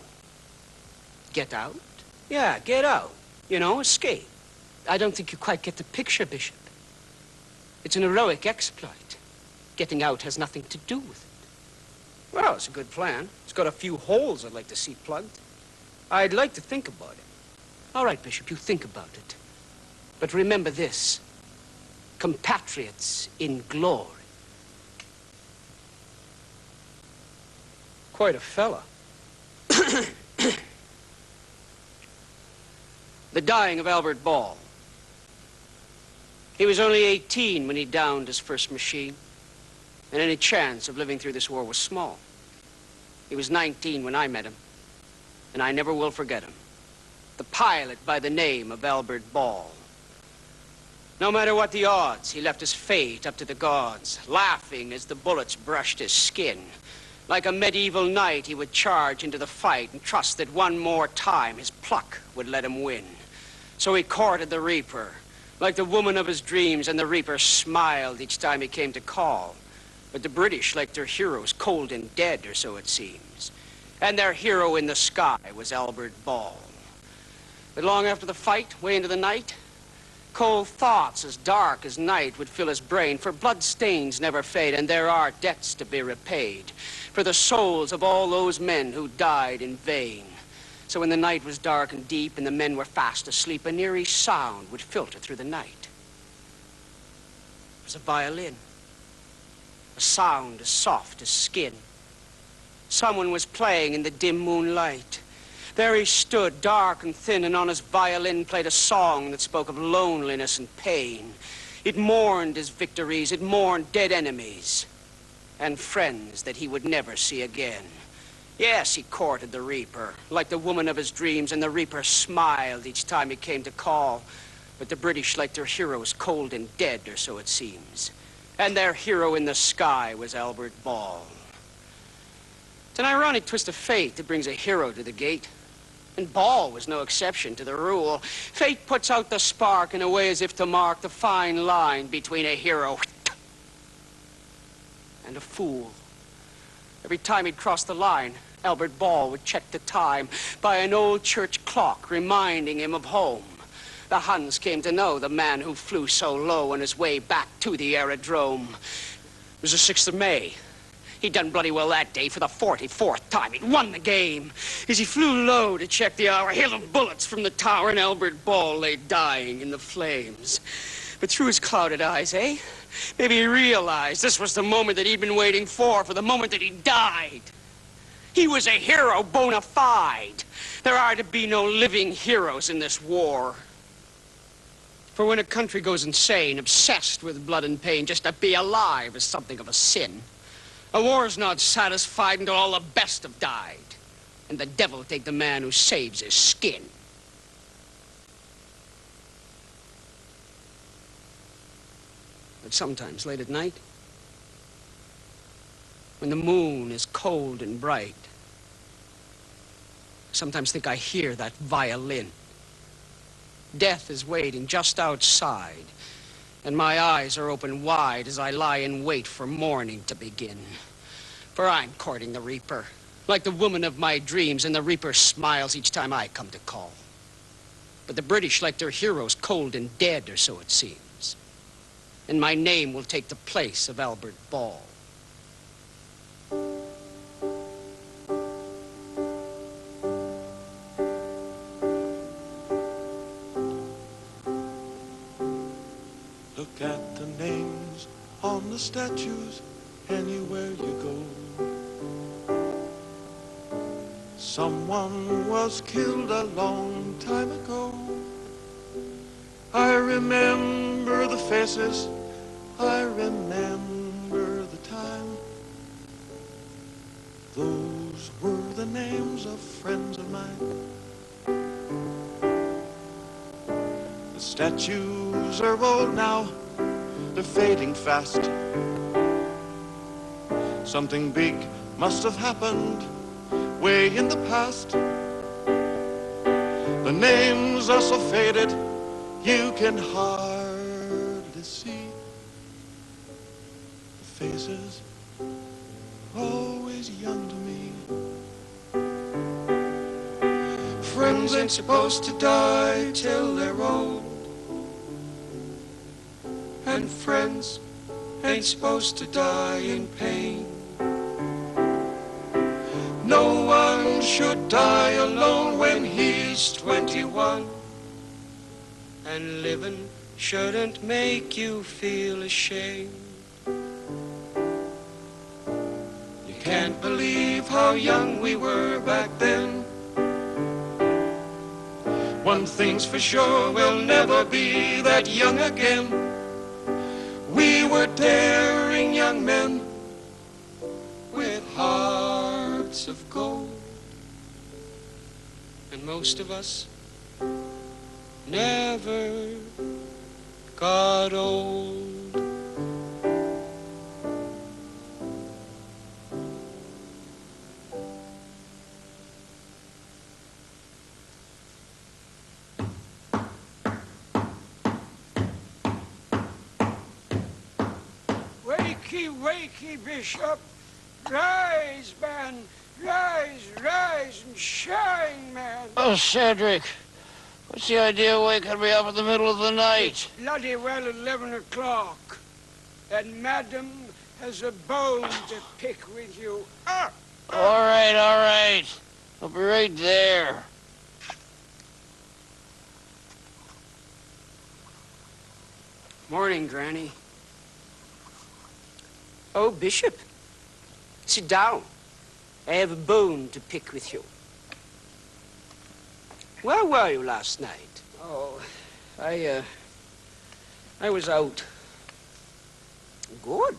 Get out? Yeah, get out. You know, escape. I don't think you quite get the picture, Bishop. It's an heroic exploit. Getting out has nothing to do with it. Well, it's a good plan. It's got a few holes I'd like to see plugged. I'd like to think about it. All right, Bishop, you think about it. But remember this. Compatriots in glory. Quite a fella. The dying of Albert Ball. He was only 18 when he downed his first machine, and any chance of living through this war was small. He was 19 when I met him, and I never will forget him. The pilot by the name of Albert Ball. No matter what the odds, he left his fate up to the gods, laughing as the bullets brushed his skin. Like a medieval knight, he would charge into the fight and trust that one more time his pluck would let him win. So he courted the Reaper, like the woman of his dreams, and the Reaper smiled each time he came to call. But the British liked their heroes cold and dead, or so it seems. And their hero in the sky was Albert Ball. But long after the fight, way into the night, cold thoughts as dark as night would fill his brain, for blood stains never fade, and there are debts to be repaid for the souls of all those men who died in vain. So when the night was dark and deep and the men were fast asleep, an eerie sound would filter through the night. It was a violin, a sound as soft as skin. Someone was playing in the dim moonlight. There he stood, dark and thin, and on his violin played a song that spoke of loneliness and pain. It mourned his victories, it mourned dead enemies, and friends that he would never see again. Yes, he courted the Reaper, like the woman of his dreams, and the Reaper smiled each time he came to call. But the British, like their heroes, cold and dead, or so it seems. And their hero in the sky was Albert Ball. It's an ironic twist of fate that brings a hero to the gate. And Ball was no exception to the rule. Fate puts out the spark in a way as if to mark the fine line between a hero and a fool. Every time he'd cross the line, Albert Ball would check the time by an old church clock reminding him of home. The Huns came to know the man who flew so low on his way back to the aerodrome. It was the 6th of May. He'd done bloody well that day for the 44th time. He'd won the game. As he flew low to check the hour, a hail of bullets from the tower, and Albert Ball lay dying in the flames. But through his clouded eyes, maybe he realized this was the moment that he'd been waiting for the moment that he died. He was a hero bona fide. There are to be no living heroes in this war. For when a country goes insane, obsessed with blood and pain, just to be alive is something of a sin. A war's not satisfied until all the best have died, and the devil take the man who saves his skin. But sometimes, late at night, when the moon is cold and bright, I sometimes think I hear that violin. Death is waiting just outside, and my eyes are open wide as I lie in wait for morning to begin. For I'm courting the Reaper, like the woman of my dreams, and the Reaper smiles each time I come to call. But the British, like their heroes, cold and dead, or so it seems. And my name will take the place of Albert Ball. Look at the names on the statues anywhere you go. Someone was killed a long time ago. I remember the faces, I remember the time. Those were the names of friends of mine. The statues are old now, they're fading fast. Something big must have happened way in the past. The names are so faded, you can hardly see. The faces, always young to me. Friends ain't supposed to die till they're old. And friends ain't supposed to die in pain. No one should die alone when he's 21. And living shouldn't make you feel ashamed. You can't believe how young we were back then. One thing's for sure, we'll never be that young again. We were daring young men with hearts of gold. And most of us never got old. Wakey, wakey, Bishop. Rise, man. Rise, rise, and shine, man. Oh, Cedric, what's the idea of waking me up in the middle of the night? It's bloody well 11 o'clock, and Madam has a bone to pick with you. Ah! All right. I'll be right there. Morning, Granny. Oh, Bishop, sit down. I have a bone to pick with you. Where were you last night? Oh, I was out. Good.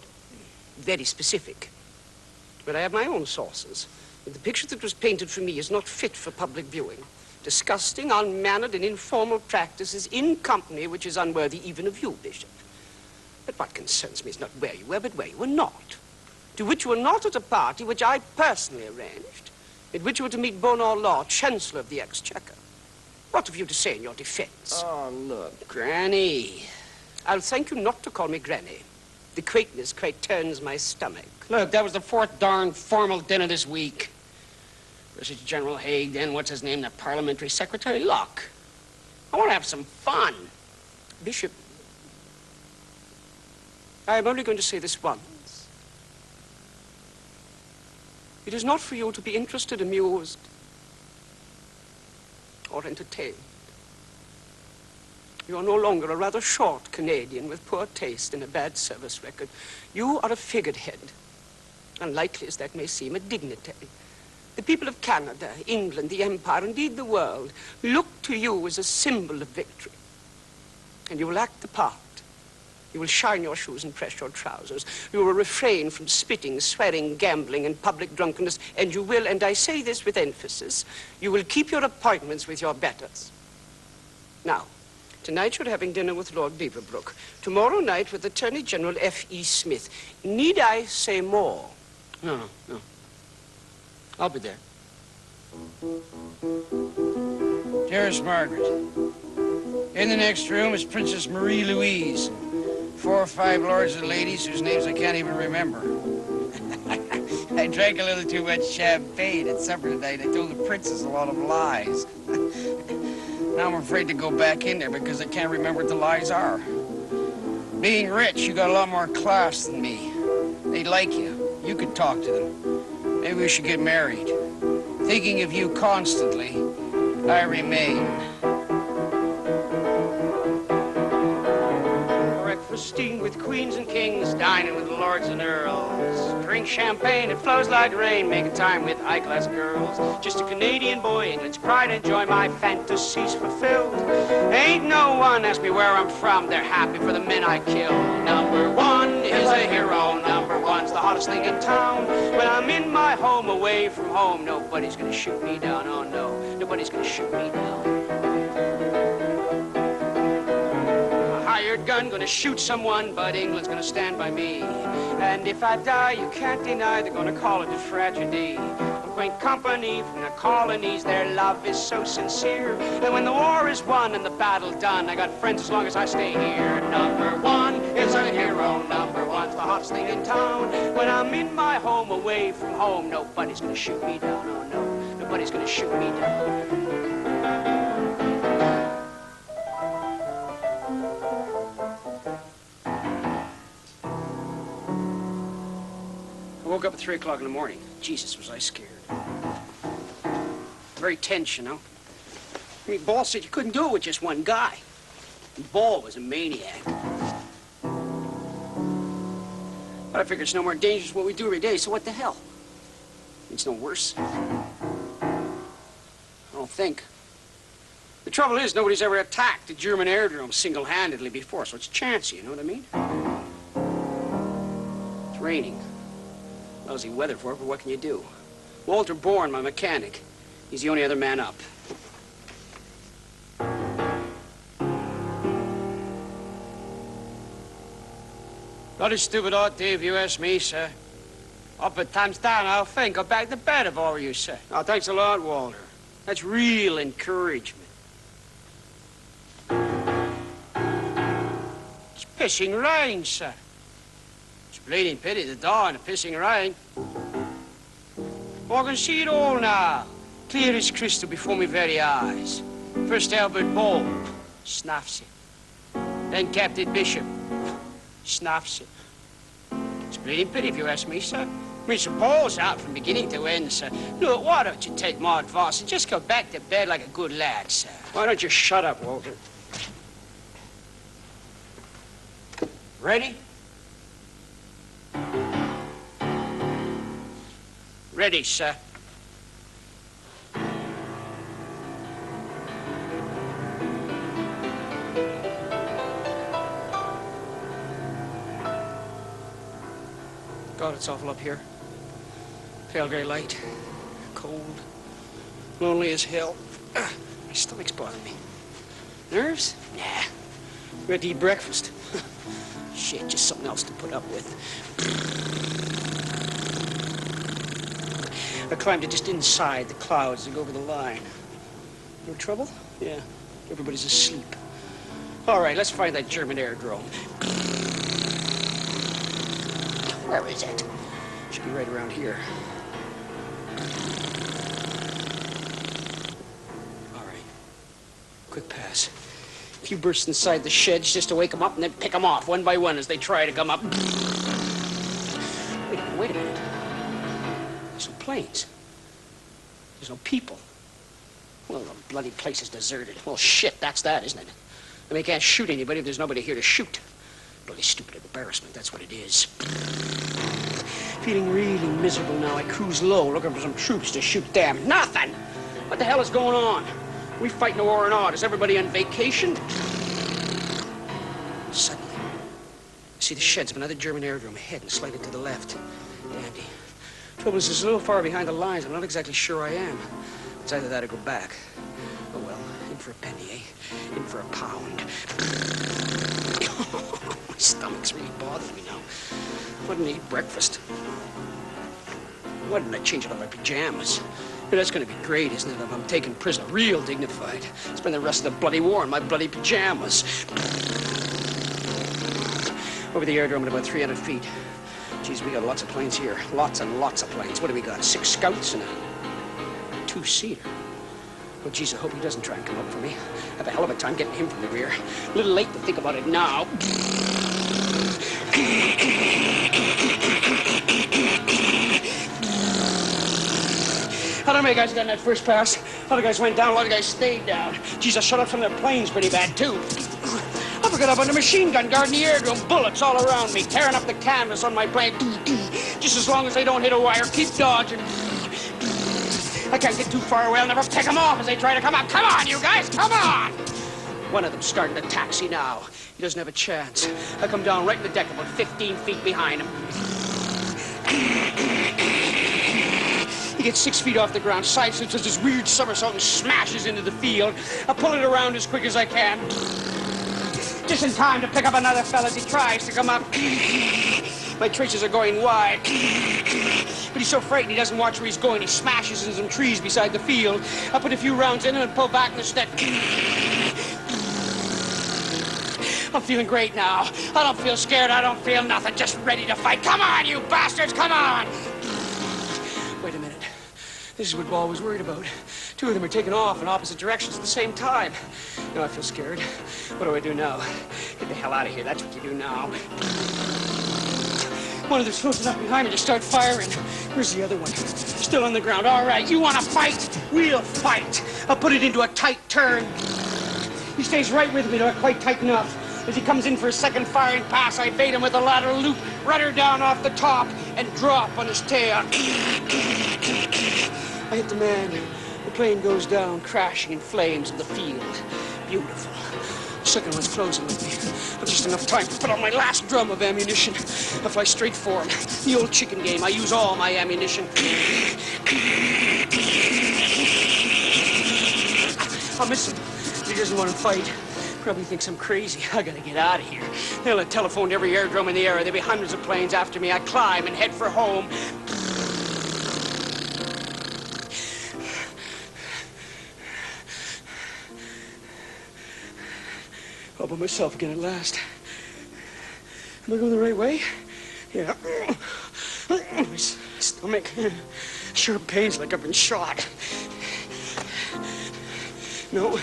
Very specific. But I have my own sources. And the picture that was painted for me is not fit for public viewing. Disgusting, unmannered, and informal practices in company which is unworthy even of you, Bishop. But what concerns me is not where you were, but where you were not. To which you were not at a party which I personally arranged, at which you were to meet Bonar Law, Chancellor of the Exchequer. What have you to say in your defense? Oh, look. Granny. I'll thank you not to call me Granny. The quaintness quite turns my stomach. Look, that was the 4th darn formal dinner this week. Versus General Haig, then what's his name, the parliamentary secretary? Look, I want to have some fun. Bishop, I am only going to say this once. It is not for you to be interested, amused, or entertained. You are no longer a rather short Canadian with poor taste and a bad service record. You are a figurehead, unlikely as that may seem, a dignitary. The people of Canada, England, the Empire, indeed the world, look to you as a symbol of victory. And you will act the part. You will shine your shoes and press your trousers. You will refrain from spitting, swearing, gambling, and public drunkenness. And you will, and I say this with emphasis, you will keep your appointments with your betters. Now, tonight you're having dinner with Lord Beaverbrook. Tomorrow night with Attorney General F.E. Smith. Need I say more? No. I'll be there. Dearest Margaret, in the next room is Princess Marie Louise. 4 or 5 lords and ladies whose names I can't even remember. I drank a little too much champagne at supper tonight. I told the princess a lot of lies. Now I'm afraid to go back in there because I can't remember what the lies are. Being rich, you got a lot more class than me. They'd like you. You could talk to them. Maybe we should get married. Thinking of you constantly, I remain. Breakfasting with queens and kings, dining with lords and earls. Drink champagne, it flows like rain, making time with high-class girls. Just a Canadian boy, England's pride, enjoy my fantasies fulfilled. Ain't no one ask me where I'm from, they're happy for the men I kill. Number 1 is a hero, number 1's the hottest thing in town. When I'm in my home, away from home, nobody's gonna shoot me down, oh no, nobody's gonna shoot me down. Hired gun, gonna shoot someone, but England's gonna stand by me. And if I die, you can't deny they're gonna call it a tragedy. A quaint company from the colonies, their love is so sincere. And when the war is won and the battle done, I got friends as long as I stay here. Number 1 is a hero, number 1's the hottest thing in town. When I'm in my home, away from home, nobody's gonna shoot me down, oh no, nobody's gonna shoot me down. I woke up at 3 o'clock in the morning. Jesus, was I scared. Very tense, you know. I mean, Ball said you couldn't do it with just one guy. And Ball was a maniac. But I figure it's no more dangerous than what we do every day, so what the hell? It's no worse. I don't think. The trouble is, nobody's ever attacked the German aerodrome single-handedly before, so it's chancy, you know what I mean? It's raining. Lousy weather for it, but what can you do? Walter Bourne, my mechanic. He's the only other man up. Not a stupid odd day if you ask me, sir. Up at times down, I'll think. Go back to bed if I were you, sir. Oh, thanks a lot, Walter. That's real encouragement. It's pissing rain, sir. It's a bleeding pity, the dawn, the pissing rain. Oh, I can see it all now. Clear as crystal before my very eyes. First Albert Ball, snuffs it. Then Captain Bishop, snuffs it. It's a bleeding pity if you ask me, sir. I mean, suppose out from beginning to end, sir. Look, why don't you take my advice and just go back to bed like a good lad, sir? Why don't you shut up, Walter? Ready? Ready, sir. God, it's awful up here. Pale gray light. Cold. Lonely as hell. My stomach's bothering me. Nerves? Nah. We had to eat breakfast. Shit, just something else to put up with. I climbed to just inside the clouds to go over the line. No trouble? Yeah. Everybody's asleep. All right, let's find that German aerodrome. Where is it? Should be right around here. All right. Quick pass. A few bursts inside the sheds just to wake them up and then pick them off one by one as they try to come up. Wait a minute. There's no planes. There's no people. Well, the bloody place is deserted. Well, shit, that's that, isn't it? I mean, you can't shoot anybody if there's nobody here to shoot. Bloody stupid embarrassment, that's what it is. Feeling really miserable now. I cruise low, looking for some troops to shoot them. Nothing! What the hell is going on? Are we fighting a war or not? Is everybody on vacation? Suddenly, I see the sheds of another German aerodrome ahead and slightly to the left. Dandy. Trouble is, it's a little far behind the lines. I'm not exactly sure I am. It's either that or go back. Oh, well, in for a penny, eh? In for a pound. My stomach's really bothering me now. Why didn't I eat breakfast? Why didn't I change out my pajamas? Yeah, that's going to be great, isn't it, if I'm taken prisoner? Real dignified. Spend the rest of the bloody war in my bloody pajamas. Over the aerodrome at about 300 feet. Geez, we got lots of planes here. Lots and lots of planes. What do we got? 6 scouts and a 2-seater. Well, geez, I hope he doesn't try and come up for me. I have a hell of a time getting him from the rear. A little late to think about it now. How many guys got in that first pass? A lot of guys went down, a lot of guys stayed down. Geez, I shut up from their planes pretty bad, too. I forgot about the machine gun guarding the aerodrome. Bullets all around me, tearing up the canvas on my plane. Just as long as they don't hit a wire, keep dodging. I can't get too far away. I'll never pick them off as they try to come up. Come on, you guys, come on! One of them's starting to taxi now. He doesn't have a chance. I come down right in the deck about 15 feet behind him. He gets 6 feet off the ground, side slips, does this weird somersault and smashes into the field. I pull it around as quick as I can. Just in time to pick up another fella as he tries to come up. My traces are going wide. But he's so frightened he doesn't watch where he's going. He smashes into some trees beside the field. I put a few rounds in him and pull back in the step. I'm feeling great now. I don't feel scared. I don't feel nothing. Just ready to fight. Come on, you bastards, come on! Wait a minute. This is what Ball was worried about. 2 of them are taking off in opposite directions at the same time. Now I feel scared. What do I do now? Get the hell out of here. That's what you do now. One of them's close enough behind me to start firing. Where's the other one? Still on the ground. All right, you want to fight? We'll fight. I'll put it into a tight turn. He stays right with me, not quite tight enough. As he comes in for a second firing pass, I bait him with a lateral loop, rudder down off the top, and drop on his tail. I hit the man. The plane goes down, crashing in flames in the field. Beautiful. The second one's closing with me. But just enough time to put on my last drum of ammunition. I fly straight for him. The old chicken game. I use all my ammunition. I'll miss him. He doesn't want to fight. Probably thinks I'm crazy. I gotta get out of here. They'll have telephoned every aerodrome in the area. There'll be hundreds of planes after me. I climb and head for home. All by myself again at last. Am I going the right way? Yeah. My stomach. Sharp pains like I've been shot. No.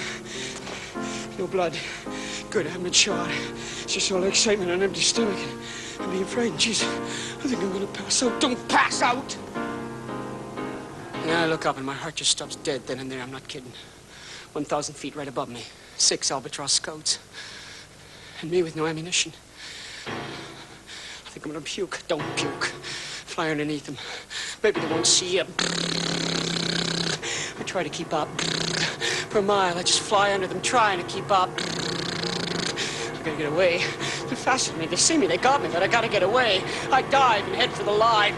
No blood. Good, I haven't been shot. It's just all the excitement on an empty stomach. I'm being frightened. Jeez, I think I'm gonna pass out. Don't pass out! Yeah, I look up and my heart just stops dead then and there. I'm not kidding. 1,000 feet right above me. 6 Albatross scouts. And me with no ammunition. I think I'm gonna puke. Don't puke. Fly underneath them. Maybe they won't see you. I try to keep up. For a mile, I just fly under them, trying to keep up. I gotta get away. They're faster than me. They see me. They got me, but I gotta get away. I dive and head for the line.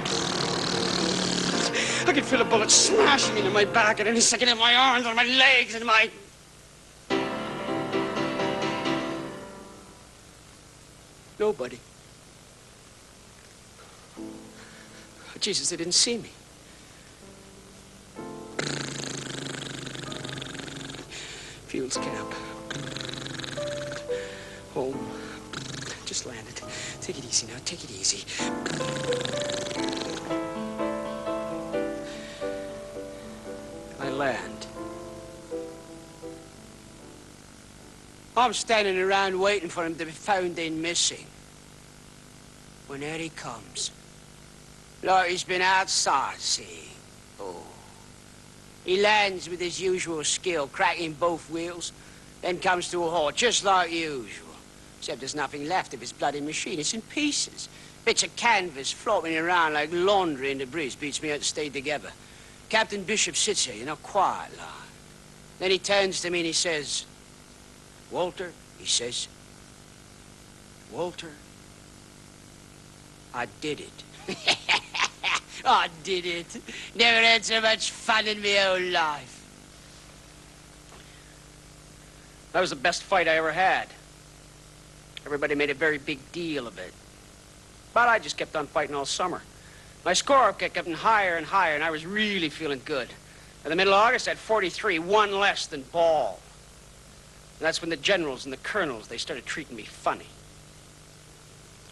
I can feel a bullet smashing into my back at any second, in my arms, and my legs, and my... Nobody. Oh, Jesus, they didn't see me. Fields camp. Home. Just landed. Take it easy now. Take it easy. I land. I'm standing around waiting for him to be found and missing. When there he comes. Like he's been outside, see? Oh. He lands with his usual skill, cracking both wheels, then comes to a halt, just like usual. Except there's nothing left of his bloody machine. It's in pieces. Bits of canvas floating around like laundry in the breeze. Beats me out to stay together. Captain Bishop sits here, quiet like. Then he turns to me and he says, Walter, he says, Walter, I did it. I did it. Never had so much fun in my whole life. That was the best fight I ever had. Everybody made a very big deal of it. But I just kept on fighting all summer. My score kept getting higher and higher, and I was really feeling good. In the middle of August, I had 43, one less than Ball. And that's when the generals and the colonels, they started treating me funny.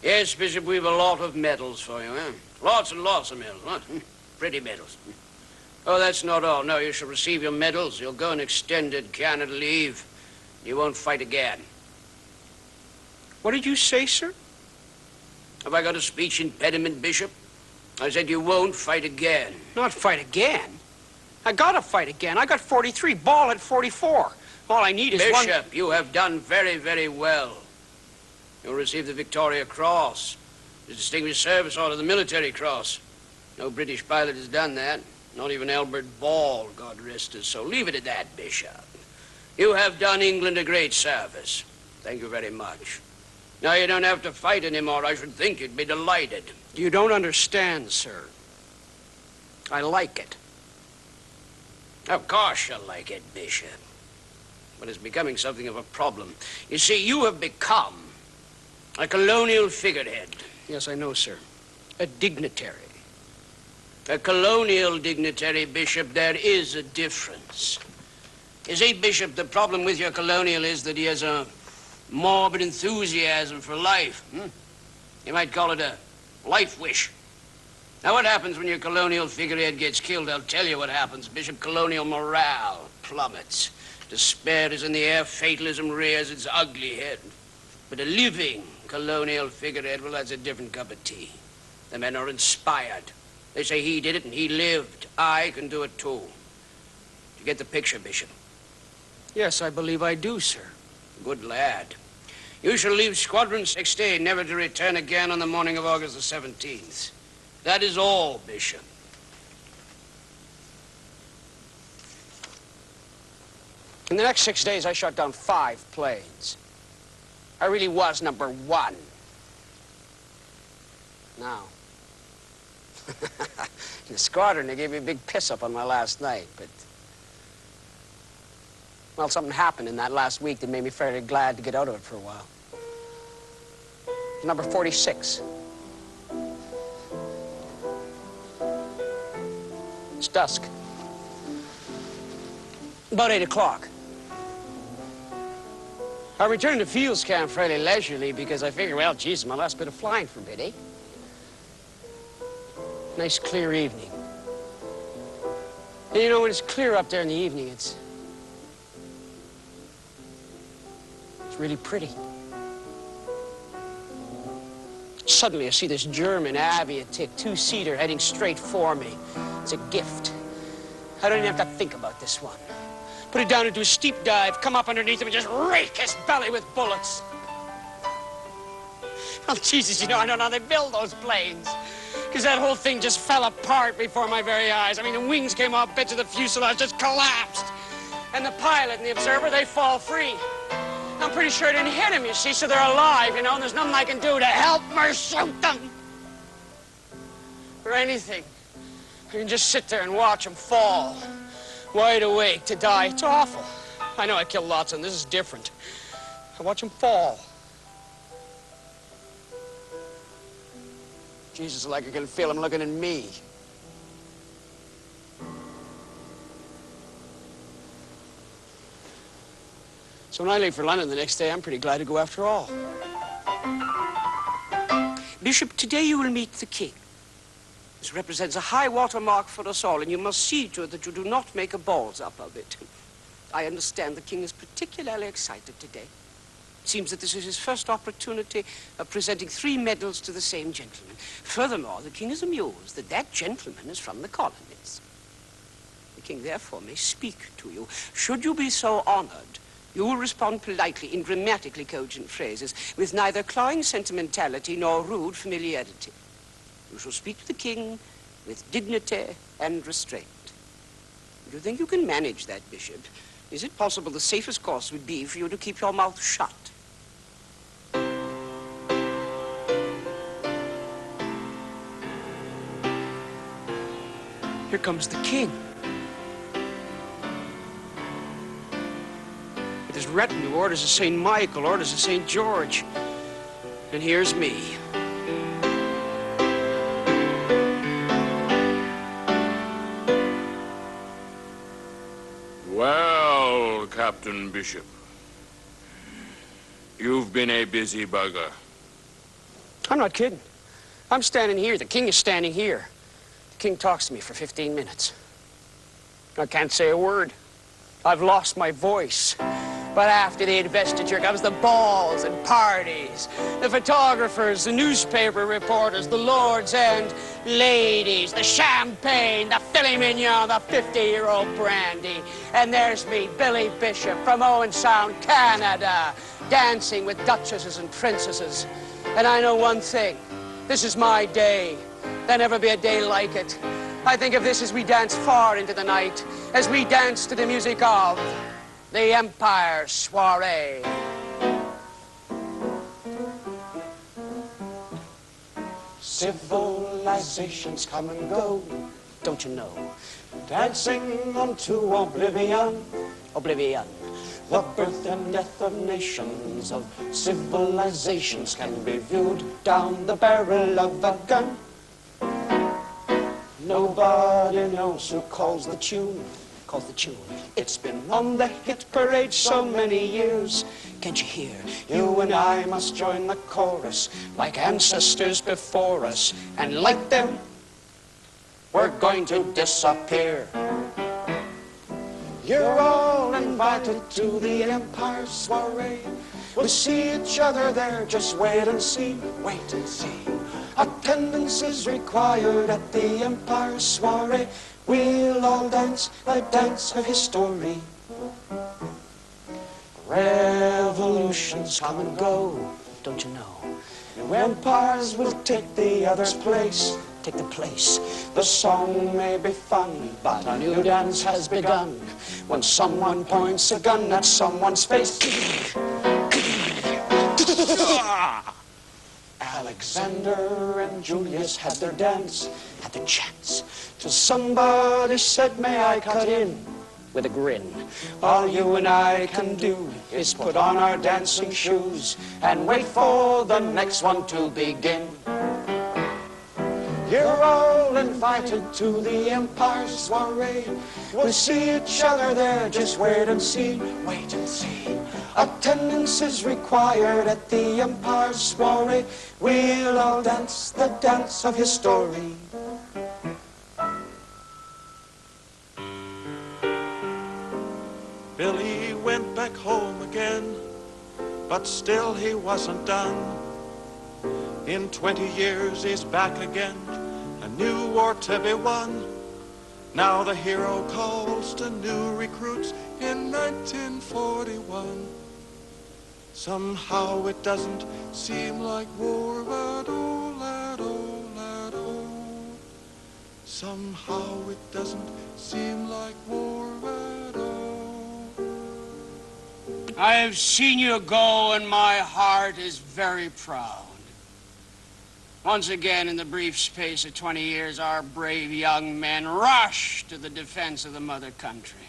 Yes, Bishop, we've a lot of medals for you, eh? Lots and lots of medals, huh? Pretty medals. Oh, that's not all. No, you shall receive your medals. You'll go on extended Canada leave. You won't fight again. What did you say, sir? Have I got a speech impediment, Bishop? I said you won't fight again. Not fight again? I gotta fight again. I got 43, Ball at 44. All I need is one... Bishop, you have done very, very well. You'll receive the Victoria Cross, the Distinguished Service Order, the Military Cross. No British pilot has done that. Not even Albert Ball, God rest his soul. Leave it at that, Bishop. You have done England a great service. Thank you very much. Now you don't have to fight anymore. I should think you'd be delighted. You don't understand, sir. I like it. Of course you like it, Bishop. But it's becoming something of a problem. You see, you have become a colonial figurehead. Yes, I know, sir. A dignitary. A colonial dignitary, Bishop, there is a difference. You see, Bishop, the problem with your colonial is that he has a morbid enthusiasm for life. You might call it a life wish. Now, what happens when your colonial figurehead gets killed? I'll tell you what happens, Bishop. Colonial morale plummets. Despair is in the air. Fatalism rears its ugly head. But a living colonial figurehead, well, that's a different cup of tea. The men are inspired. They say he did it and he lived. I can do it too. You get the picture, Bishop? Yes, I believe I do, sir. Good lad. You shall leave Squadron 16, never to return again on the morning of August the 17th. That is all, Bishop. In the next 6 days, I shot down 5 planes. I really was number 1. Now, in the squadron, they gave me a big piss-up on my last night, but... well, something happened in that last week that made me fairly glad to get out of it for a while. Number 46. It's dusk. About 8 o'clock. I returned to Fields Camp fairly leisurely because I figured, well, geez, my last bit of flying for a bit, eh? Nice, clear evening. And you know, when it's clear up there in the evening, it's really pretty. Suddenly, I see this German aviatik 2-seater heading straight for me. It's a gift. I don't even have to think about this one. Put it down into a steep dive, come up underneath him, and just rake his belly with bullets. Oh, Jesus, you know, I don't know how they build those planes. Because that whole thing just fell apart before my very eyes. I mean, the wings came off, bits of the fuselage just collapsed. And the pilot and the observer, they fall free. I'm pretty sure I didn't hit them, you see, so they're alive, you know, and there's nothing I can do to help or shoot them. Or anything. I can just sit there and watch them fall. Wide awake to die. It's awful. I know I killed lots of them. This is different. I watch them fall. Jesus, like I can feel him looking at me. So when I leave for London the next day, I'm pretty glad to go after all. Bishop, today you will meet the king. This represents a high water mark for us all, and you must see to it that you do not make a balls up of it. I understand the king is particularly excited today. It seems that this is his first opportunity of presenting 3 medals to the same gentleman. Furthermore, the king is amused that that gentleman is from the colonies. The king therefore may speak to you. Should you be so honored, you will respond politely in grammatically cogent phrases, with neither clawing sentimentality nor rude familiarity. You shall speak to the king with dignity and restraint. Do you think you can manage that, Bishop? Is it possible the safest course would be for you to keep your mouth shut? Here comes the king. With his retinue, orders of St. Michael, orders of St. George. And here's me. Well, Captain Bishop, you've been a busy bugger. I'm not kidding. I'm standing here. The king is standing here. The king talks to me for 15 minutes. I can't say a word. I've lost my voice. But after the investiture comes the balls and parties, the photographers, the newspaper reporters, the lords and ladies, the champagne, the filet mignon, the 50-year-old brandy. And there's me, Billy Bishop, from Owen Sound, Canada, dancing with duchesses and princesses. And I know one thing. This is my day. There'll never be a day like it. I think of this as we dance far into the night, as we dance to the music of the Empire Soiree. Civilizations come and go, Don't you know? dancing unto oblivion. Oblivion. The birth and death of nations, of civilizations can be viewed down the barrel of a gun. Nobody knows who calls the tune. Calls the tune. It's been on the hit parade so many years. Can't you hear? You and I must join the chorus like ancestors before us. And like them, we're going to disappear. You're all invited to the Empire Soiree. We'll see each other there, just wait and see, wait and see. Attendance is required at the Empire Soiree. We'll all dance the dance of history. Revolutions come and go, Don't you know? new empires will take the other's place. Take the place. The song may be fun, but a new dance has begun. When someone points a gun at someone's face. Alexander and Julius had their dance, Had the chance. till somebody said, may I cut in? With a grin. All you and I can do is put on our dancing shoes and wait for the next one to begin. You're all invited to the Empire Soiree. We'll see each other there, just wait and see, wait and see. Attendance is required at the Empire Soiree. We'll all dance the dance of history. Billy went back home again, but still he wasn't done. In 20 years he's back again, a new war to be won. Now the hero calls to new recruits in 1941. Somehow it doesn't seem like war at all, at all, at all. Somehow it doesn't seem like war at all. I have seen you go, and my heart is very proud. Once again, in the brief space of 20 years, our brave young men rushed to the defense of the mother country.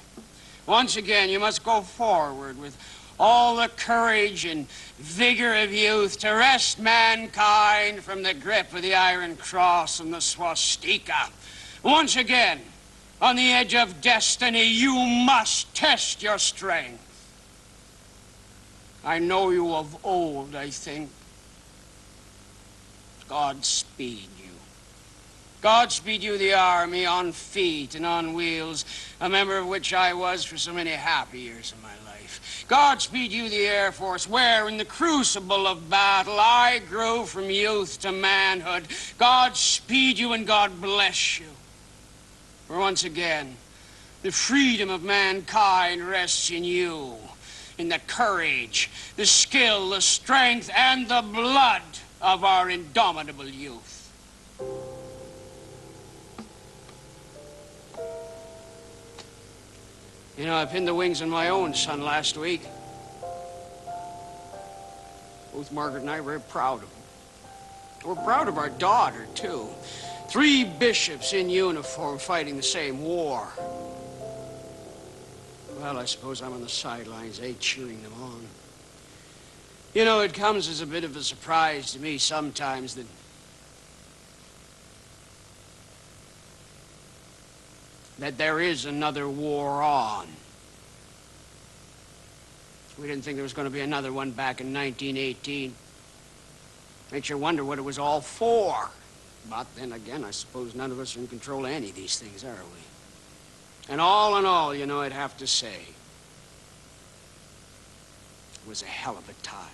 Once again, you must go forward with all the courage and vigor of youth to wrest mankind from the grip of the Iron Cross and the swastika. Once again, on the edge of destiny, you must test your strength. I know you of old, I think. Godspeed you. Godspeed you, the army, on feet and on wheels, a member of which I was for so many happy years of my life. Godspeed you, the Air Force, where in the crucible of battle I grew from youth to manhood. Godspeed you and God bless you. For once again, the freedom of mankind rests in you, in the courage, the skill, the strength, and the blood of our indomitable youth. You know, I pinned the wings on my own son last week. Both Margaret and I were very proud of him. We're proud of our daughter, too. 3 bishops in uniform fighting the same war. Well, I suppose I'm on the sidelines, cheering them on. You know, it comes as a bit of a surprise to me sometimes that there is another war on. We didn't think there was going to be another one back in 1918. Makes you wonder what it was all for. But then again, I suppose none of us are in control of any of these things, are we? And all in all, you know, I'd have to say, it was a hell of a time.